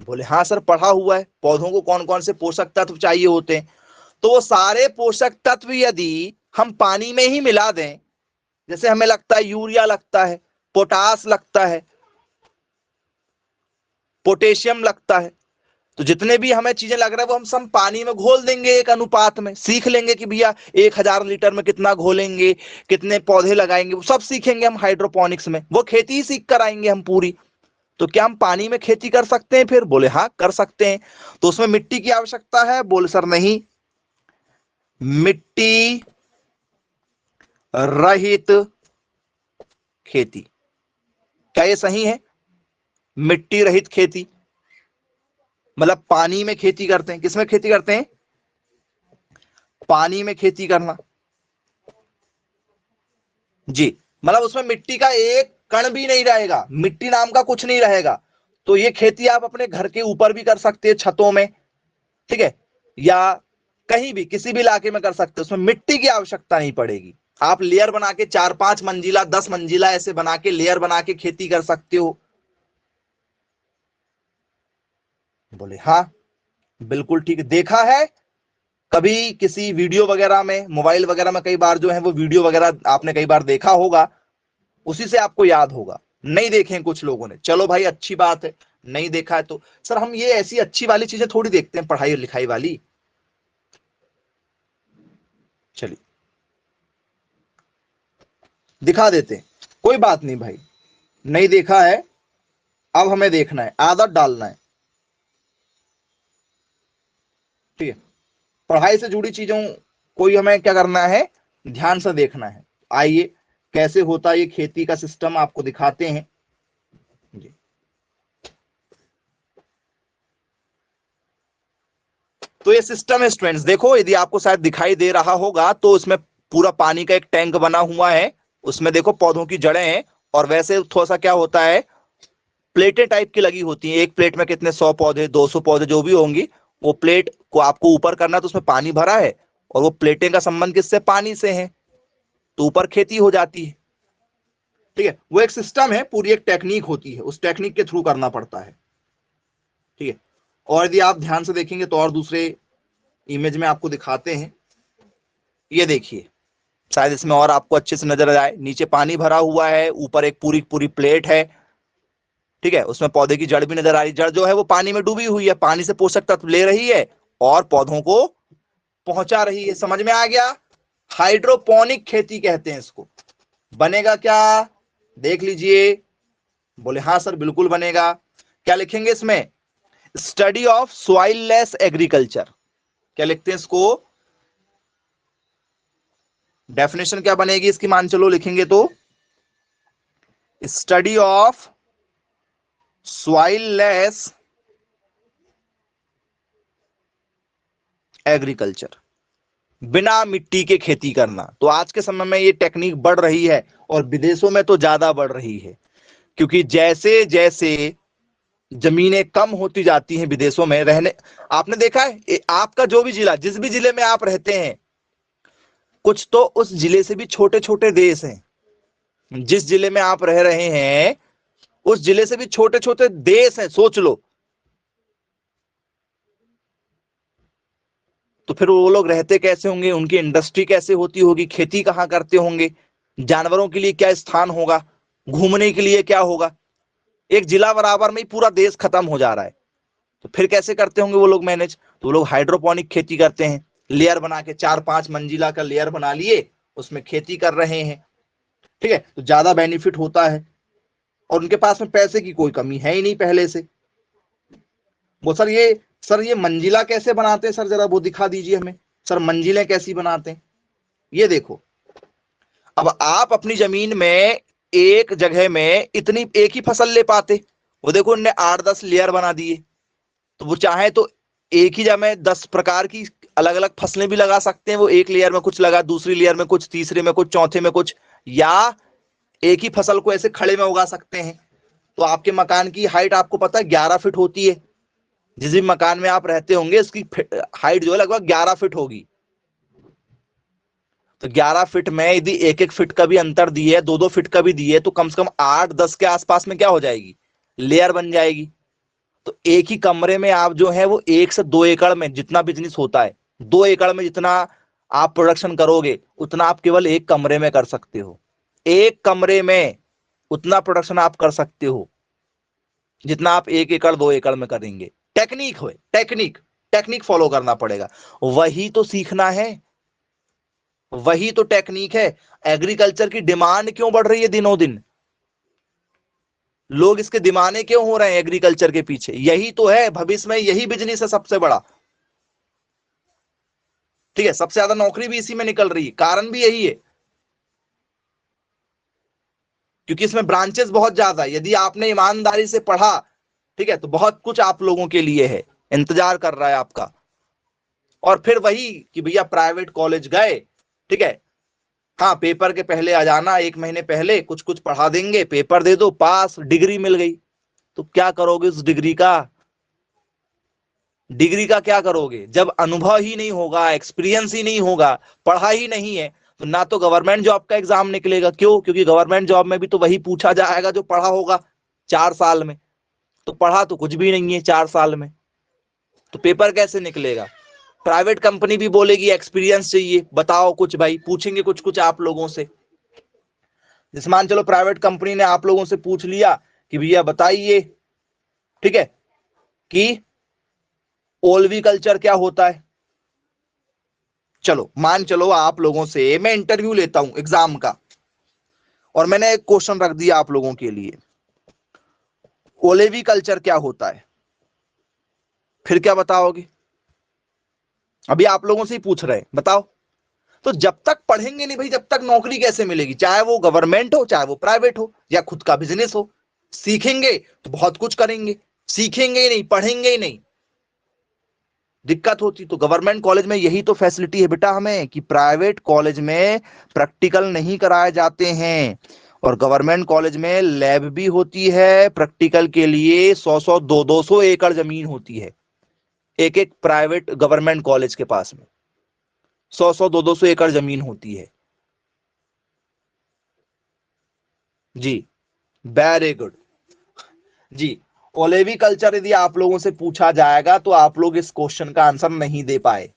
बोले हाँ सर पढ़ा हुआ है, पौधों को कौन कौन से पोषक तत्व चाहिए होते हैं। तो वो सारे पोषक तत्व यदि हम पानी में ही मिला दें, जैसे हमें लगता है यूरिया लगता है, पोटास लगता है, पोटेशियम लगता है, तो जितने भी हमें चीजें लग रहा है वो हम सब पानी में घोल देंगे, एक अनुपात में सीख लेंगे कि भैया 1000 लीटर में कितना घोलेंगे, कितने पौधे लगाएंगे, वो सब सीखेंगे हम हाइड्रोपोनिक्स में, वो खेती ही सीख कर आएंगे हम पूरी। तो क्या हम पानी में खेती कर सकते हैं? फिर बोले हाँ कर सकते हैं। तो उसमें मिट्टी की आवश्यकता है? बोले सर नहीं, मिट्टी रहित खेती। क्या ये सही है? मिट्टी रहित खेती मतलब पानी में खेती करते हैं। किसमें खेती करते हैं? पानी में खेती करना जी। मतलब उसमें मिट्टी का एक कण भी नहीं रहेगा, मिट्टी नाम का कुछ नहीं रहेगा। तो ये खेती आप अपने घर के ऊपर भी कर सकते हैं, छतों में, ठीक है, या कहीं भी किसी भी इलाके में कर सकते हो, उसमें मिट्टी की आवश्यकता नहीं पड़ेगी। आप लेयर बना के 4-5 मंजिला 10 मंजिला ऐसे बना के लेयर बना के खेती कर सकते हो। बोले हाँ बिल्कुल ठीक है। देखा है कभी किसी वीडियो वगैरह में, मोबाइल वगैरह में कई बार जो है वो वीडियो वगैरह आपने कई बार देखा होगा, उसी से आपको याद होगा। नहीं देखे कुछ लोगों ने, चलो भाई अच्छी बात है, नहीं देखा है तो सर हम ये ऐसी अच्छी वाली चीजें थोड़ी देखते हैं, पढ़ाई लिखाई वाली। चलिए दिखा देते हैं, कोई बात नहीं भाई, नहीं देखा है, अब हमें देखना है, आदत डालना है, ठीक है। पढ़ाई से जुड़ी चीजों कोई हमें क्या करना है, ध्यान से देखना है। आइए कैसे होता है ये खेती का सिस्टम आपको दिखाते हैं जी। तो ये सिस्टम है स्टूडेंट्स, देखो यदि आपको शायद दिखाई दे रहा होगा तो उसमें पूरा पानी का एक टैंक बना हुआ है, उसमें देखो पौधों की जड़ें हैं, और वैसे थोड़ा सा क्या होता है, प्लेटें टाइप की लगी होती हैं, एक प्लेट में कितने 100 पौधे 200 पौधे जो भी होंगी, वो प्लेट को आपको ऊपर करना है, तो उसमें पानी भरा है और वो प्लेटें का संबंध किससे, पानी से है, तो ऊपर खेती हो जाती है, ठीक है। वो एक सिस्टम है, पूरी एक टेक्निक होती है, उस टेक्निक के थ्रू करना पड़ता है, ठीक है। और यदि आप ध्यान से देखेंगे तो और दूसरे इमेज में आपको दिखाते हैं, ये देखिए, शायद इसमें और आपको अच्छे से नजर आए, नीचे पानी भरा हुआ है, ऊपर एक पूरी पूरी प्लेट है, ठीक है, उसमें पौधे की जड़ भी नजर आ रही, जड़ जो है वो पानी में डूबी हुई है, पानी से पोषक तत्व ले रही है और पौधों को पहुंचा रही है। समझ में आ गया? हाइड्रोपोनिक खेती कहते हैं इसको। बनेगा क्या? देख लीजिए। बोले हाँ सर बिल्कुल बनेगा। क्या लिखेंगे इसमें? Study of soilless agriculture. क्या लिखते हैं इसको? डेफिनेशन क्या बनेगी इसकी, मान चलो लिखेंगे तो स्टडी ऑफ सॉइललेस एग्रीकल्चर, बिना मिट्टी के खेती करना। तो आज के समय में ये टेक्निक बढ़ रही है और विदेशों में तो ज्यादा बढ़ रही है, क्योंकि जैसे जैसे जमीनें कम होती जाती हैं विदेशों में रहने, आपने देखा है आपका जो भी जिला, जिस भी जिले में आप रहते हैं, कुछ तो उस जिले से भी छोटे छोटे देश हैं। जिस जिले में आप रह रहे हैं उस जिले से भी छोटे छोटे देश हैं, सोच लो। तो फिर वो लोग रहते कैसे होंगे, उनकी इंडस्ट्री कैसे होती होगी, खेती कहाँ करते होंगे, जानवरों के लिए क्या स्थान होगा, घूमने के लिए क्या होगा। एक जिला बराबर में ही पूरा देश खत्म हो जा रहा है, तो फिर कैसे करते होंगे वो लोग मैनेज। तो वो लोग हाइड्रोपोनिक खेती करते हैं, लेयर बना के 4-5 मंजिला का लेयर बना लिए, उसमें खेती कर रहे हैं, ठीक है। तो ज्यादा बेनिफिट होता है और उनके पास में पैसे की कोई कमी है ही नहीं पहले से। वो सर ये मंजिला कैसे बनाते हैं सर, जरा वो दिखा दीजिए हमें, सर मंजिलें कैसी बनाते हैं। ये देखो, अब आप अपनी जमीन में एक जगह में इतनी एक ही फसल ले पाते, वो देखो उनने 8-10 लेयर बना दिए। तो वो चाहे तो एक ही जगह में 10 प्रकार की अलग अलग फसलें भी लगा सकते हैं, वो एक लेयर में कुछ लगा, दूसरी लेयर में कुछ, तीसरे में कुछ, चौथे में कुछ, या एक ही फसल को ऐसे खड़े में उगा सकते हैं। तो आपके मकान की हाइट आपको पता है 11 फीट होती है, जिस भी मकान में आप रहते होंगे इसकी हाइट जो है लगभग 11 फीट होगी। तो 11 फीट में यदि 1-1 फीट का भी अंतर दिए, 2-2 फीट का भी दिए, तो कम से कम 8-10 के आसपास में क्या हो जाएगी, लेयर बन जाएगी। तो एक ही कमरे में आप जो है वो 1 से 2 एकड़ में जितना बिजनेस होता है, 2 एकड़ में जितना आप प्रोडक्शन करोगे उतना आप केवल एक कमरे में कर सकते हो। एक कमरे में उतना प्रोडक्शन आप कर सकते हो जितना आप 1 एकड़ 2 एकड़ में करेंगे। टेक्निक हो, टेक्निक टेक्निक फॉलो करना पड़ेगा, वही तो सीखना है, वही तो टेक्निक है। एग्रीकल्चर की डिमांड क्यों बढ़ रही है दिनों दिन, लोग इसके दीवाने क्यों हो रहे हैं एग्रीकल्चर के पीछे, यही तो है। भविष्य में यही बिजनेस है सबसे बड़ा, ठीक है। सबसे ज्यादा नौकरी भी इसी में निकल रही है, कारण भी यही है क्योंकि इसमें ब्रांचेस बहुत ज्यादा है। यदि आपने ईमानदारी से पढ़ा, ठीक है, तो बहुत कुछ आप लोगों के लिए है, इंतजार कर रहा है आपका। और फिर वही कि भैया प्राइवेट कॉलेज गए, ठीक है, हाँ पेपर के पहले आ जाना, 1 महीने पहले कुछ कुछ पढ़ा देंगे, पेपर दे दो, पास, डिग्री मिल गई। तो क्या करोगे उस डिग्री का, डिग्री का क्या करोगे जब अनुभव ही नहीं होगा, एक्सपीरियंस ही नहीं होगा, पढ़ा ही नहीं है, तो ना तो गवर्नमेंट जॉब का एग्जाम निकलेगा। क्यों? क्योंकि गवर्नमेंट जॉब में भी तो वही पूछा जाएगा जो पढ़ा होगा 4 साल में, तो पढ़ा तो कुछ भी नहीं है 4 साल में, तो पेपर कैसे निकलेगा। प्राइवेट कंपनी भी बोलेगी एक्सपीरियंस चाहिए, बताओ कुछ भाई, पूछेंगे कुछ कुछ आप लोगों से। जिस मान चलो प्राइवेट कंपनी ने आप लोगों से पूछ लिया कि भैया बताइए, ठीक है, कि ओल्वी कल्चर क्या होता है। चलो मान चलो आप लोगों से मैं इंटरव्यू लेता हूं एग्जाम का, और मैंने एक क्वेश्चन रख दिया आप लोगों के लिए, ओलेवी कल्चर क्या होता है, फिर क्या बताओगे? अभी आप लोगों से ही पूछ रहे हैं, बताओ। तो जब तक पढ़ेंगे नहीं भाई, जब तक नौकरी कैसे मिलेगी, चाहे वो गवर्नमेंट हो, चाहे वो प्राइवेट हो, या खुद का बिजनेस हो। सीखेंगे तो बहुत कुछ करेंगे, सीखेंगे ही नहीं, पढ़ेंगे ही नहीं, दिक्कत होती। तो गवर्नमेंट कॉलेज में यही तो फैसिलिटी है बेटा हमें, कि प्राइवेट कॉलेज में प्रैक्टिकल नहीं कराए जाते हैं, और गवर्नमेंट कॉलेज में लैब भी होती है, प्रैक्टिकल के लिए 100-100 200-200 एकड़ जमीन होती है एक एक प्राइवेट गवर्नमेंट कॉलेज के पास में, 100-100 200-200 एकड़ जमीन होती है। जी, वेरी गुड। जी, ओलेवी कल्चर यदि आप लोगों से पूछा जाएगा तो आप लोग इस क्वेश्चन का आंसर नहीं दे पाए,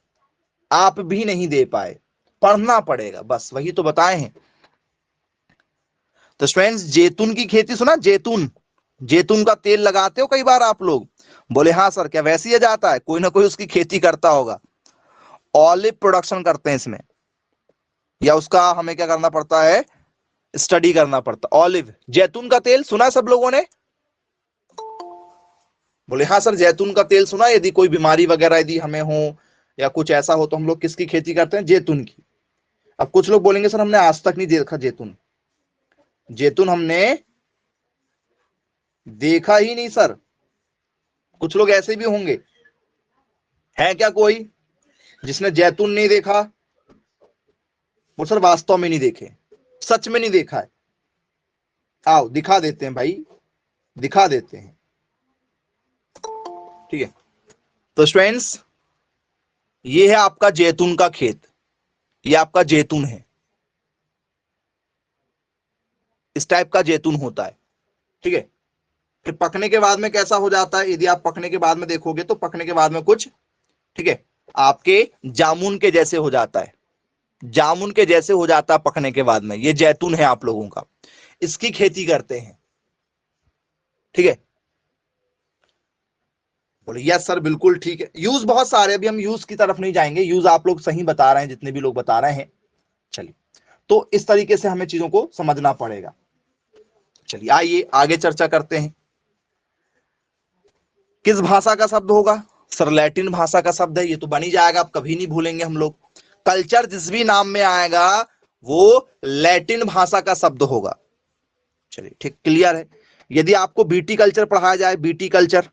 आप भी नहीं दे पाए, पढ़ना पड़ेगा, बस वही तो बताए हैं। तो स्टूडेंट्स, जैतून की खेती सुना, जैतून, जैतून का तेल लगाते हो कई बार आप लोग, बोले हाँ सर, क्या वैसे ही जाता है? कोई ना कोई उसकी खेती करता होगा। ऑलिव प्रोडक्शन करते हैं इसमें, या उसका हमें क्या करना पड़ता है, स्टडी करना पड़ता। ऑलिव, जैतून का तेल सुना सब लोगों ने? बोले हाँ सर, जैतून का तेल सुना। यदि कोई बीमारी वगैरह यदि हमें हो या कुछ ऐसा हो तो हम लोग किसकी खेती करते हैं? जैतून की। अब कुछ लोग बोलेंगे सर हमने आज तक नहीं देखा जैतून, जैतून हमने देखा ही नहीं सर। कुछ लोग ऐसे भी होंगे, है क्या कोई जिसने जैतून नहीं देखा? वो सर वास्तव में नहीं देखे, सच में नहीं देखा है। आओ दिखा देते हैं भाई, दिखा देते हैं, ठीक है। तो स्टूडेंट्स, ये है आपका जैतून का खेत, ये आपका जैतून है, इस टाइप का जैतून होता है, ठीक है। फिर पकने के बाद में कैसा हो जाता है, यदि आप पकने के बाद में देखोगे तो पकने के बाद में कुछ, ठीक है, आपके जामुन के जैसे हो जाता है, जामुन के जैसे हो जाता है पकने के बाद में। ये जैतून है आप लोगों का, इसकी खेती करते हैं, ठीक है। बोले यस सर बिल्कुल ठीक है। यूज बहुत सारे, अभी हम यूज की तरफ नहीं जाएंगे, यूज आप लोग सही बता रहे हैं, जितने भी लोग बता रहे हैं। चलिए, तो इस तरीके से हमें चीजों को समझना पड़ेगा। चलिए आइए आगे चर्चा करते हैं। किस भाषा का शब्द होगा? सर लैटिन भाषा का शब्द है, ये तो बन ही जाएगा, आप कभी नहीं भूलेंगे हम लोग। कल्चर जिस भी नाम में आएगा वो लैटिन भाषा का शब्द होगा। चलिए ठीक, क्लियर है। यदि आपको बीटी कल्चर पढ़ाया जाए, बीटी कल्चर,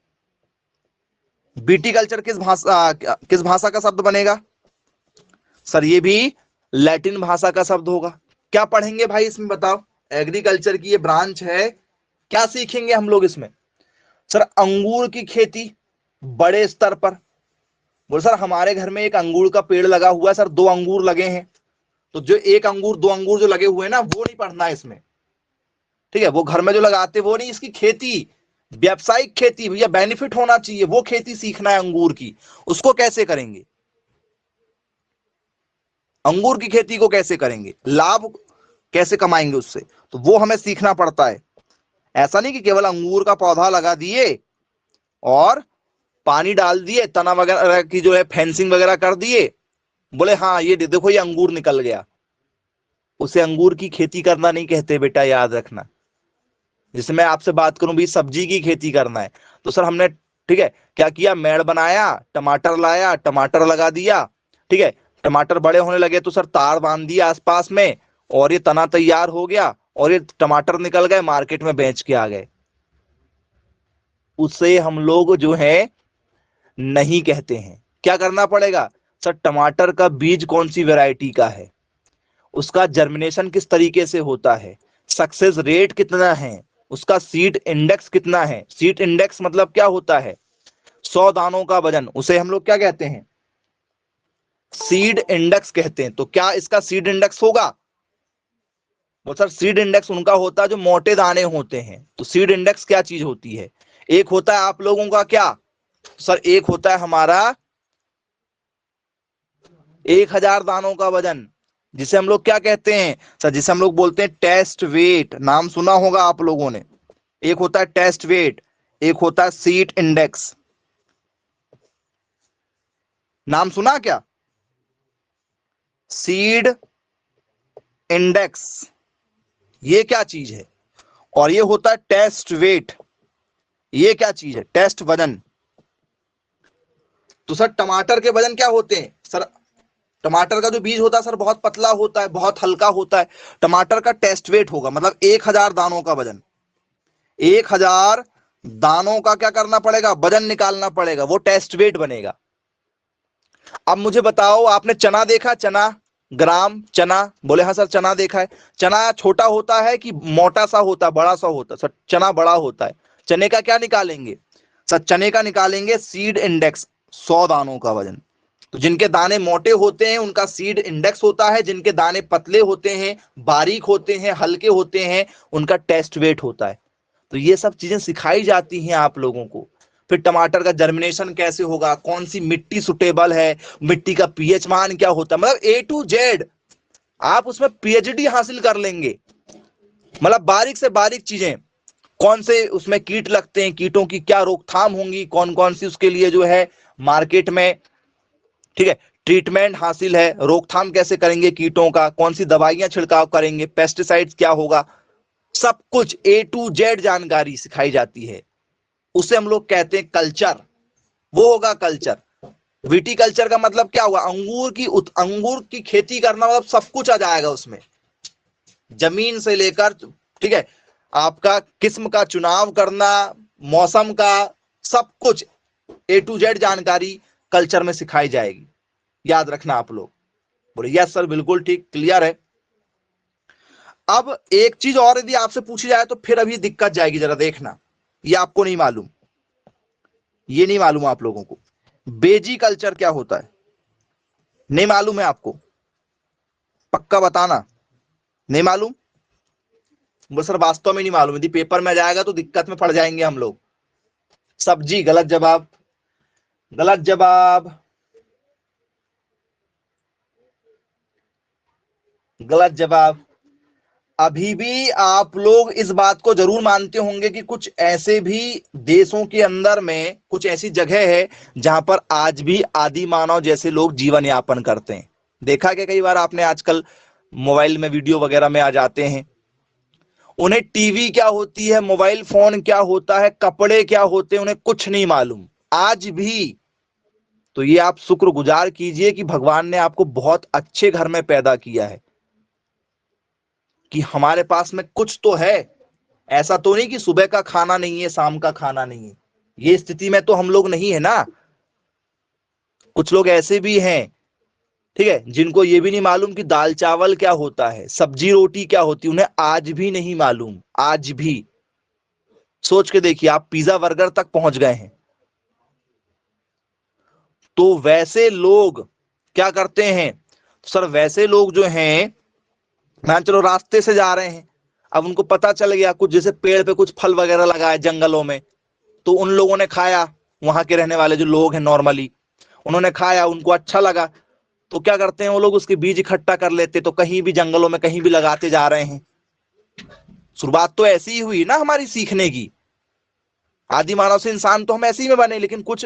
बीटी कल्चर किस भाषा का शब्द बनेगा? सर ये भी लैटिन भाषा का शब्द होगा। क्या पढ़ेंगे भाई इसमें बताओ? एग्रीकल्चर की ये ब्रांच है, क्या सीखेंगे हम लोग इसमें? सर अंगूर की खेती बड़े स्तर पर। बोले सर हमारे घर में एक अंगूर का पेड़ लगा हुआ है सर, 2 अंगूर लगे हैं, तो जो एक अंगूर 2 अंगूर जो लगे हुए हैं ना, वो नहीं पढ़ना है इसमें, ठीक है। वो घर में जो लगाते वो नहीं, इसकी खेती, व्यावसायिक खेती, भैया बेनिफिट होना चाहिए, वो खेती सीखना है अंगूर की। उसको कैसे करेंगे? अंगूर की खेती को कैसे करेंगे, लाभ कैसे कमाएंगे उससे, तो वो हमें सीखना पड़ता है। ऐसा नहीं कि केवल अंगूर का पौधा लगा दिए और पानी डाल दिए, तना वगैरह की जो है फेंसिंग वगैरह कर दिए, बोले हाँ ये देखो ये अंगूर निकल गया। उसे अंगूर की खेती करना नहीं कहते बेटा, याद रखना। जैसे मैं आपसे बात करूं भी सब्जी की खेती करना है, तो सर हमने ठीक है क्या किया, मेड़ बनाया, टमाटर लाया, टमाटर लगा दिया, ठीक है, टमाटर बड़े होने लगे तो सर तार बांध दिया आसपास में, और ये तना तैयार हो गया और ये टमाटर निकल गए, मार्केट में बेच के आ गए। उससे हम लोग जो है नहीं कहते हैं। क्या करना पड़ेगा, सर टमाटर का बीज कौन सी वैरायटी का है, उसका जर्मिनेशन किस तरीके से होता है, सक्सेस रेट कितना है, उसका सीड इंडेक्स कितना है। सीड इंडेक्स मतलब क्या होता है, 100 दानों का वजन, उसे हम लोग क्या कहते हैं, सीड इंडेक्स कहते हैं। तो क्या इसका सीड इंडेक्स होगा, वो सर सीड इंडेक्स उनका होता है जो मोटे दाने होते हैं। तो सीड इंडेक्स क्या चीज होती है, एक होता है आप लोगों का क्या, सर एक होता है हमारा 1000 दानों का वजन, जिसे हम लोग क्या कहते हैं सर, जिसे हम लोग बोलते हैं टेस्ट वेट, नाम सुना होगा आप लोगों ने। एक होता है टेस्ट वेट, एक होता है सीड इंडेक्स, नाम सुना क्या, सीड इंडेक्स, ये क्या चीज है। और ये होता है टेस्ट वेट, ये क्या चीज है, टेस्ट वजन। तो सर टमाटर के वजन क्या होते हैं सर, टमाटर का जो बीज होता है सर बहुत पतला होता है, बहुत हल्का होता है। टमाटर का टेस्ट वेट होगा मतलब 1000 दानों का वजन, 1000 दानों का क्या करना पड़ेगा, वजन निकालना पड़ेगा, वो टेस्ट वेट बनेगा। अब मुझे बताओ, आपने चना देखा, चना ग्राम चना, बोले हाँ सर चना देखा है। चना छोटा होता है कि मोटा सा होता है, बड़ा सा होता है, सर चना बड़ा होता है। चने का क्या निकालेंगे, सर चने का निकालेंगे सीड इंडेक्स, 100 दानों का वजन। तो जिनके दाने मोटे होते हैं उनका सीड इंडेक्स होता है, जिनके दाने पतले होते हैं, बारीक होते हैं, हल्के होते हैं, उनका टेस्ट वेट होता है। तो ये सब चीजें सिखाई जाती हैं आप लोगों को। फिर टमाटर का जर्मिनेशन कैसे होगा, कौन सी मिट्टी सुटेबल है, मिट्टी का पीएच मान क्या होता है, मतलब ए टू जेड आप उसमें पीएचडी हासिल कर लेंगे। मतलब बारीक से बारीक चीजें, कौन से उसमें कीट लगते हैं, कीटों की क्या रोकथाम होंगी, कौन कौन सी उसके लिए जो है मार्केट में ठीक है ट्रीटमेंट हासिल है, रोकथाम कैसे करेंगे कीटों का, कौन सी दवाइयां छिड़काव करेंगे, पेस्टिसाइड्स क्या होगा, सब कुछ ए टू जेड जानकारी सिखाई जाती है। उसे हम लोग कहते हैं कल्चर, वो होगा कल्चर। विटिकल्चर का मतलब क्या हुआ, अंगूर की खेती करना, मतलब सब कुछ आ जाएगा उसमें, जमीन से लेकर ठीक है आपका किस्म का चुनाव करना, मौसम का, सब कुछ ए टू जेड जानकारी कल्चर में सिखाई जाएगी। याद रखना आप लोग। बोले यस सर बिल्कुल ठीक, क्लियर है। अब एक चीज और यदि आपसे पूछी जाए तो फिर अभी दिक्कत जाएगी, जरा देखना, ये आपको नहीं मालूम, ये नहीं मालूम आप लोगों को, बेजी कल्चर क्या होता है, नहीं मालूम है आपको, पक्का बताना, नहीं मालूम। वो सर वास्तव में नहीं मालूम, यदि पेपर में जाएगा तो दिक्कत में पड़ जाएंगे हम लोग। सब्जी, गलत जवाब, गलत जवाब, गलत जवाब। अभी भी आप लोग इस बात को जरूर मानते होंगे कि कुछ ऐसे भी देशों के अंदर में कुछ ऐसी जगह है जहां पर आज भी आदि मानव जैसे लोग जीवन यापन करते हैं। देखा क्या कई बार आपने, आजकल मोबाइल में वीडियो वगैरह में आ जाते हैं, उन्हें टीवी क्या होती है, मोबाइल फोन क्या होता है, कपड़े क्या होते हैं, उन्हें कुछ नहीं मालूम आज भी। तो ये आप शुक्रगुजार कीजिए कि भगवान ने आपको बहुत अच्छे घर में पैदा किया है, कि हमारे पास में कुछ तो है। ऐसा तो नहीं कि सुबह का खाना नहीं है, शाम का खाना नहीं है, ये स्थिति में तो हम लोग नहीं है ना। कुछ लोग ऐसे भी हैं ठीक है जिनको ये भी नहीं मालूम कि दाल चावल क्या होता है, सब्जी रोटी क्या होती है, उन्हें आज भी नहीं मालूम, आज भी। सोच के देखिए, आप पिज्जा बर्गर तक पहुंच गए हैं। तो वैसे लोग क्या करते हैं, सर वैसे लोग जो हैं, मान चलो रास्ते से जा रहे हैं, अब उनको पता चल गया कुछ जैसे पेड़ पे कुछ फल वगैरह लगा है जंगलों में, तो उन लोगों ने खाया, वहां के रहने वाले जो लोग हैं नॉर्मली, उन्होंने खाया, उनको अच्छा लगा, तो क्या करते हैं वो लोग, उसके बीज इकट्ठा कर लेते, तो कहीं भी जंगलों में कहीं भी लगाते जा रहे हैं। शुरुआत तो ऐसी ही हुई ना हमारी सीखने की। आदि मानव से इंसान तो हम ऐसे ही में बने, लेकिन कुछ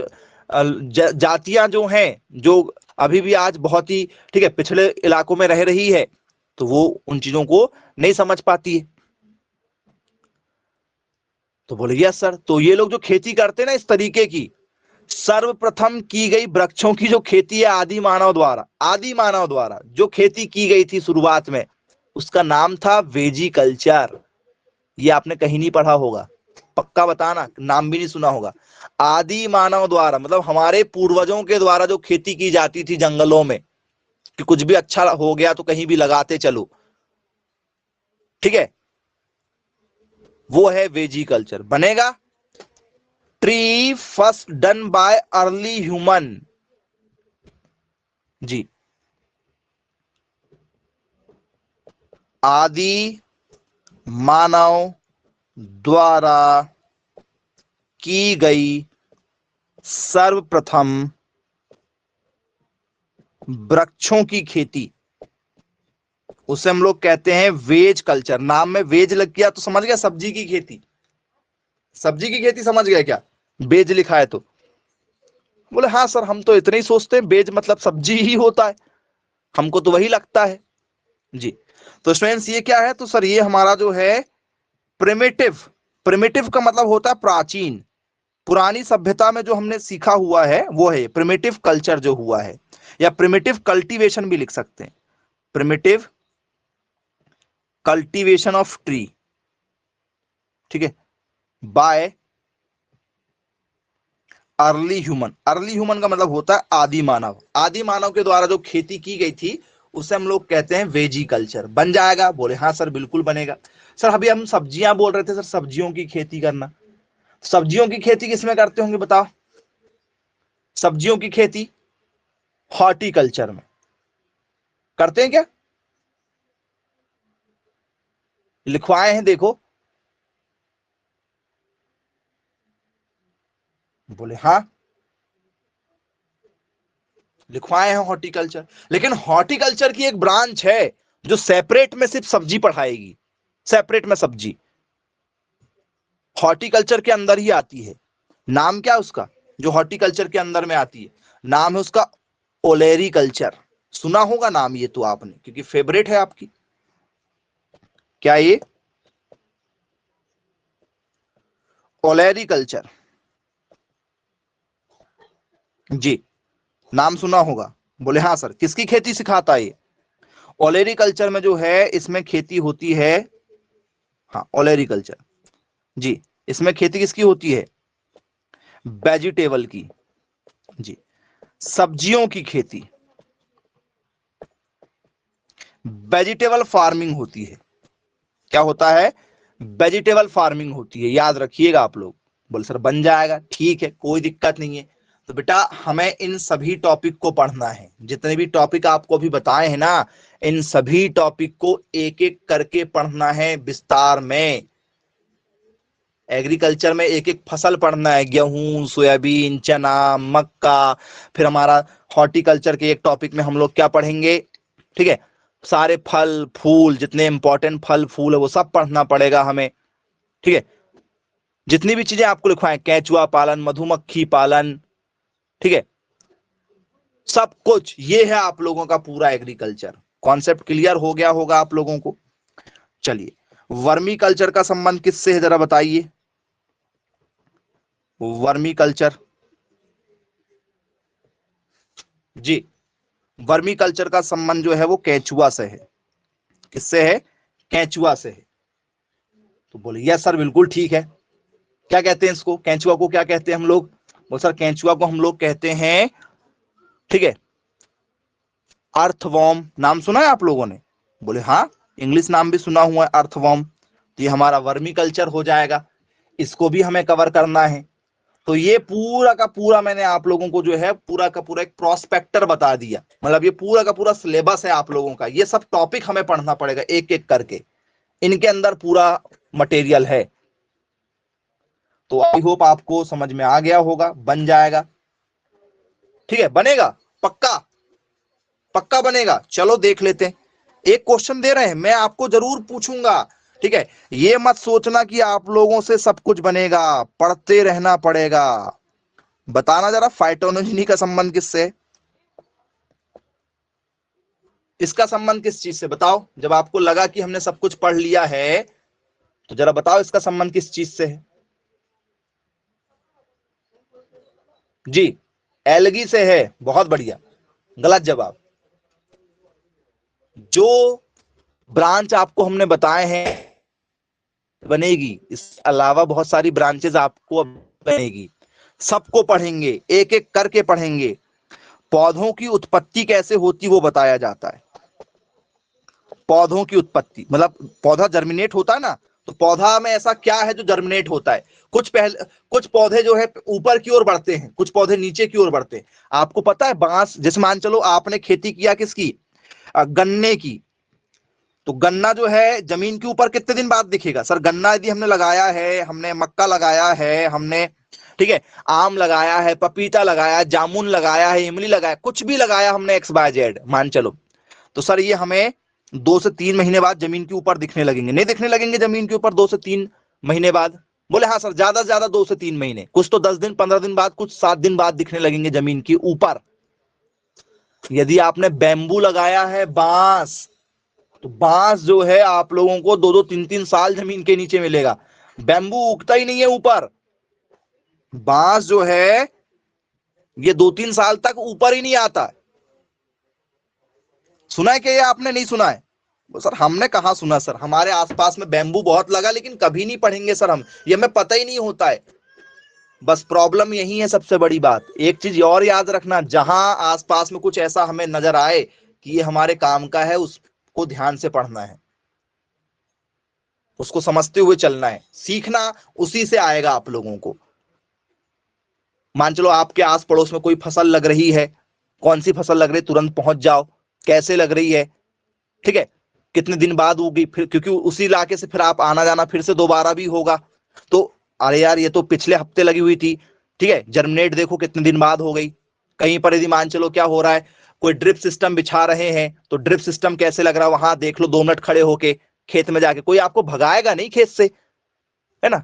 जातियां जो हैं, जो अभी भी आज बहुत ही, ठीक है, पिछड़े इलाकों में रह रही है, तो वो उन चीजों को नहीं समझ पाती है। तो बोले यस सर, तो ये लोग जो खेती करते हैं ना इस तरीके की, सर्वप्रथम की गई वृक्षों की जो खेती है आदि मानव द्वारा जो खेती की गई थी शुरुआत में, उसका नाम था वेजी कल्चर। ये आपने कहीं नहीं पढ़ा होगा, पक्का बताना, नाम भी नहीं सुना होगा। आदि मानव द्वारा मतलब हमारे पूर्वजों के द्वारा जो खेती की जाती थी जंगलों में, कि कुछ भी अच्छा हो गया तो कहीं भी लगाते चलो, ठीक है, वो है वेजी कल्चर। बनेगा tree first done by early human. जी, आदि मानव द्वारा की गई सर्वप्रथम वृक्षों की खेती, उसे हम लोग कहते हैं वेज कल्चर। नाम में वेज लग गया तो समझ गया सब्जी की खेती, सब्जी की खेती समझ गया क्या, वेज लिखा है तो। बोले हाँ सर, हम तो इतने ही सोचते हैं वेज मतलब सब्जी ही होता है, हमको तो वही लगता है। जी, तो स्टूडेंट्स ये क्या है, तो सर ये हमारा जो है प्रिमिटिव, प्रिमिटिव का मतलब होता है प्राचीन, पुरानी सभ्यता में जो हमने सीखा हुआ है वो है प्रिमिटिव कल्चर जो हुआ है, या प्रिमिटिव कल्टीवेशन भी लिख सकते हैं, प्रिमिटिव कल्टीवेशन ऑफ ट्री, ठीक है, bye early human. Early human का मतलब होता है आदि मानव, आदि मानव के द्वारा जो खेती की गई थी उसे हम लोग कहते हैं वेजी कल्चर। बन जाएगा? बोले हाँ सर बिल्कुल बनेगा। सर अभी हम सब्जियां बोल रहे थे, सर सब्जियों की खेती करना, सब्जियों की खेती किसमें करते होंगे बताओ, सब्जियों की खेती हॉर्टिकल्चर में करते हैं क्या, लिखवाए हैं देखो। बोले हाँ लिखवाए हैं हॉर्टिकल्चर, लेकिन हॉर्टिकल्चर की एक ब्रांच है जो सेपरेट में सिर्फ सब्जी पढ़ाएगी, सेपरेट में सब्जी हॉर्टिकल्चर के अंदर ही आती है। नाम क्या उसका, जो हॉर्टिकल्चर के अंदर में आती है, नाम है उसका ओलेरी कल्चर। सुना होगा नाम ये तो आपने, क्योंकि फेवरेट है आपकी। क्या ये ओलेरी कल्चर? जी, नाम सुना होगा। बोले हाँ सर, किसकी खेती सिखाता है ये? ओलेरी कल्चर में जो है इसमें खेती होती है, हाँ ओलेरी कल्चर, जी, इसमें खेती किसकी होती है, वेजिटेबल की, जी, सब्जियों की खेती, वेजिटेबल फार्मिंग होती है। क्या होता है, वेजिटेबल फार्मिंग होती है, याद रखिएगा आप लोग। बोले सर बन जाएगा, ठीक है कोई दिक्कत नहीं है। तो बेटा हमें इन सभी टॉपिक को पढ़ना है, जितने भी टॉपिक आपको अभी बताए हैं ना, इन सभी टॉपिक को एक एक करके पढ़ना है विस्तार में। एग्रीकल्चर में एक एक फसल पढ़ना है, गेहूं, सोयाबीन, चना, मक्का। फिर हमारा हॉर्टिकल्चर के एक टॉपिक में हम लोग क्या पढ़ेंगे, ठीक है, सारे फल फूल, जितने इंपॉर्टेंट फल फूल है वो सब पढ़ना पड़ेगा हमें, ठीक है। जितनी भी चीजें आपको लिखवाएं, केंचुआ पालन, मधुमक्खी पालन, ठीक है, सब कुछ ये है आप लोगों का पूरा एग्रीकल्चर। कॉन्सेप्ट क्लियर हो गया होगा आप लोगों को। चलिए, वर्मी कल्चर का संबंध किससे है जरा बताइए, वर्मी कल्चर, जी, वर्मी कल्चर का संबंध जो है वो केंचुआ से है। किससे है, केंचुआ से है। तो बोले यस सर बिल्कुल ठीक है। क्या कहते हैं इसको, केंचुआ को क्या कहते हैं हम लोग? बोले सर केंचुआ को हम लोग कहते हैं, ठीक है, अर्थवॉर्म। नाम सुना है आप लोगों ने? बोले हाँ, इंग्लिश नाम भी सुना हुआ है अर्थवॉर्म। तो ये हमारा वर्मी कल्चर हो जाएगा, इसको भी हमें कवर करना है। तो ये पूरा का पूरा मैंने आप लोगों को जो है पूरा का पूरा एक प्रोस्पेक्टर बता दिया, मतलब ये पूरा का पूरा सिलेबस है आप लोगों का, ये सब टॉपिक हमें पढ़ना पड़ेगा एक एक करके, इनके अंदर पूरा मटेरियल है। तो आई होप आपको समझ में आ गया होगा, बन जाएगा, ठीक है, बनेगा पक्का। पक्का बनेगा? चलो देख लेते हैं। एक क्वेश्चन दे रहे हैं, मैं आपको जरूर पूछूंगा, ठीक है? ये मत सोचना कि आप लोगों से सब कुछ बनेगा, पढ़ते रहना पड़ेगा। बताना जरा, फाइटोनोजेनी का संबंध किससे है? इसका संबंध किस चीज से बताओ? जब आपको लगा कि हमने सब कुछ पढ़ लिया है तो जरा बताओ इसका संबंध किस चीज से है? जी, एलगी से है। बहुत बढ़िया, गलत जवाब। जो ब्रांच आपको हमने बताए हैं बनेगी, इस अलावा बहुत सारी ब्रांचेस आपको बनेगी। सबको पढ़ेंगे, एक एक करके पढ़ेंगे। पौधों की उत्पत्ति कैसे होती वो बताया जाता है। पौधों की उत्पत्ति मतलब पौधा जर्मिनेट होता है ना, तो पौधा में ऐसा क्या है जो जर्मिनेट होता है? कुछ पौधे जो है ऊपर की ओर बढ़ते हैं, कुछ पौधे नीचे की ओर बढ़ते हैं। आपको पता है बांस, जैसे मान चलो आपने खेती किया किसकी, गन्ने की, तो गन्ना जो है जमीन के ऊपर कितने दिन बाद दिखेगा? सर गन्ना यदि हमने लगाया है, हमने मक्का लगाया है, हमने, ठीक है, आम लगाया है, पपीता लगाया है, जामुन लगाया है, इमली लगाया, कुछ भी लगाया हमने एक्स वाई जेड मान चलो, तो सर ये हमें 2 से 3 महीने बाद जमीन के ऊपर दिखने लगेंगे। नहीं दिखने लगेंगे जमीन के ऊपर 2 से 3 महीने बाद? बोले हाँ सर, ज्यादा से ज्यादा 2 से 3 महीने, कुछ तो 10 दिन 15 दिन बाद, कुछ 7 दिन बाद दिखने लगेंगे जमीन के ऊपर। यदि आपने बैम्बू लगाया है, बांस, तो बांस जो है आप लोगों को 2-2 3-3 साल जमीन के नीचे मिलेगा। बैम्बू उगता ही नहीं है ऊपर। बांस जो है ये 2-3 साल तक ऊपर ही नहीं आता। सुना है क्या ये आपने? नहीं सुना है? सर हमने कहा सुना सर, हमारे आसपास में बैम्बू बहुत लगा लेकिन कभी नहीं पढ़ेंगे सर हम, ये हमें पता ही नहीं होता है। बस प्रॉब्लम यही है सबसे बड़ी बात। एक चीज और याद रखना, जहां आसपास में कुछ ऐसा हमें नजर आए कि ये हमारे काम का है, उसको ध्यान से पढ़ना है, उसको समझते हुए चलना है। सीखना उसी से आएगा आप लोगों को। मान चलो आपके आस पड़ोस में कोई फसल लग रही है, कौन सी फसल लग रही है तुरंत पहुंच जाओ, कैसे लग रही है, ठीक है, कितने दिन बाद होगी, फिर क्योंकि उसी इलाके से फिर आप आना जाना फिर से दोबारा भी होगा, तो अरे यार ये तो पिछले हफ्ते लगी हुई थी, ठीक है, जर्मिनेट देखो कितने दिन बाद हो गई। कहीं पर यदि मान चलो क्या हो रहा है, कोई ड्रिप सिस्टम बिछा रहे हैं, तो ड्रिप सिस्टम कैसे लग रहा है वहां देख लो 2 मिनट खड़े होके खेत में जाके, कोई आपको भगाएगा नहीं खेत से, है ना?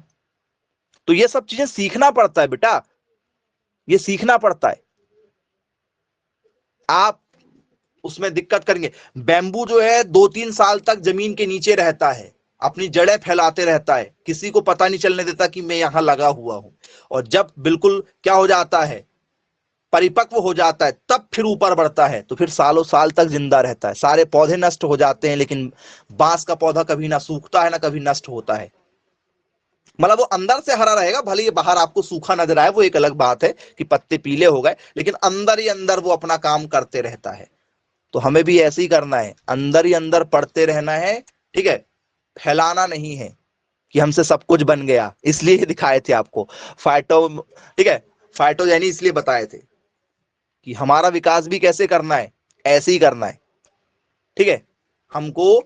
तो ये सब चीजें सीखना पड़ता है बेटा, ये सीखना पड़ता है। आप उसमें दिक्कत करेंगे। बैम्बू जो है 2-3 साल तक जमीन के नीचे रहता है, अपनी जड़ें फैलाते रहता है, किसी को पता नहीं चलने देता कि मैं यहां लगा हुआ हूं। और जब बिल्कुल क्या हो जाता है, परिपक्व हो जाता है, तब फिर ऊपर बढ़ता है, तो फिर सालों साल तक जिंदा रहता है। सारे पौधे नष्ट हो जाते हैं लेकिन बांस का पौधा कभी ना सूखता है ना कभी नष्ट होता है। मतलब वो अंदर से हरा रहेगा, भले ये बाहर आपको सूखा नजर आए, वो एक अलग बात है कि पत्ते पीले हो गए, लेकिन अंदर ही अंदर वो अपना काम करते रहता है। तो हमें भी ऐसे ही करना है, अंदर ही अंदर पढ़ते रहना है, ठीक है, फैलाना नहीं है कि हमसे सब कुछ बन गया। इसलिए दिखाए थे आपको फाइटो, ठीक है, फाइटोजेनी इसलिए बताए थे कि हमारा विकास भी कैसे करना है, ऐसे ही करना है, ठीक है, हमको,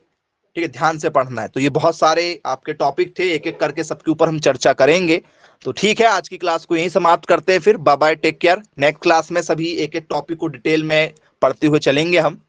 ठीक है, ध्यान से पढ़ना है। तो ये बहुत सारे आपके टॉपिक थे, एक एक करके सबके ऊपर हम चर्चा करेंगे। तो ठीक है, आज की क्लास को यहीं समाप्त करते हैं, फिर bye bye, take care. Next class में सभी एक एक टॉपिक को डिटेल में पढ़ते हुए चलेंगे हम।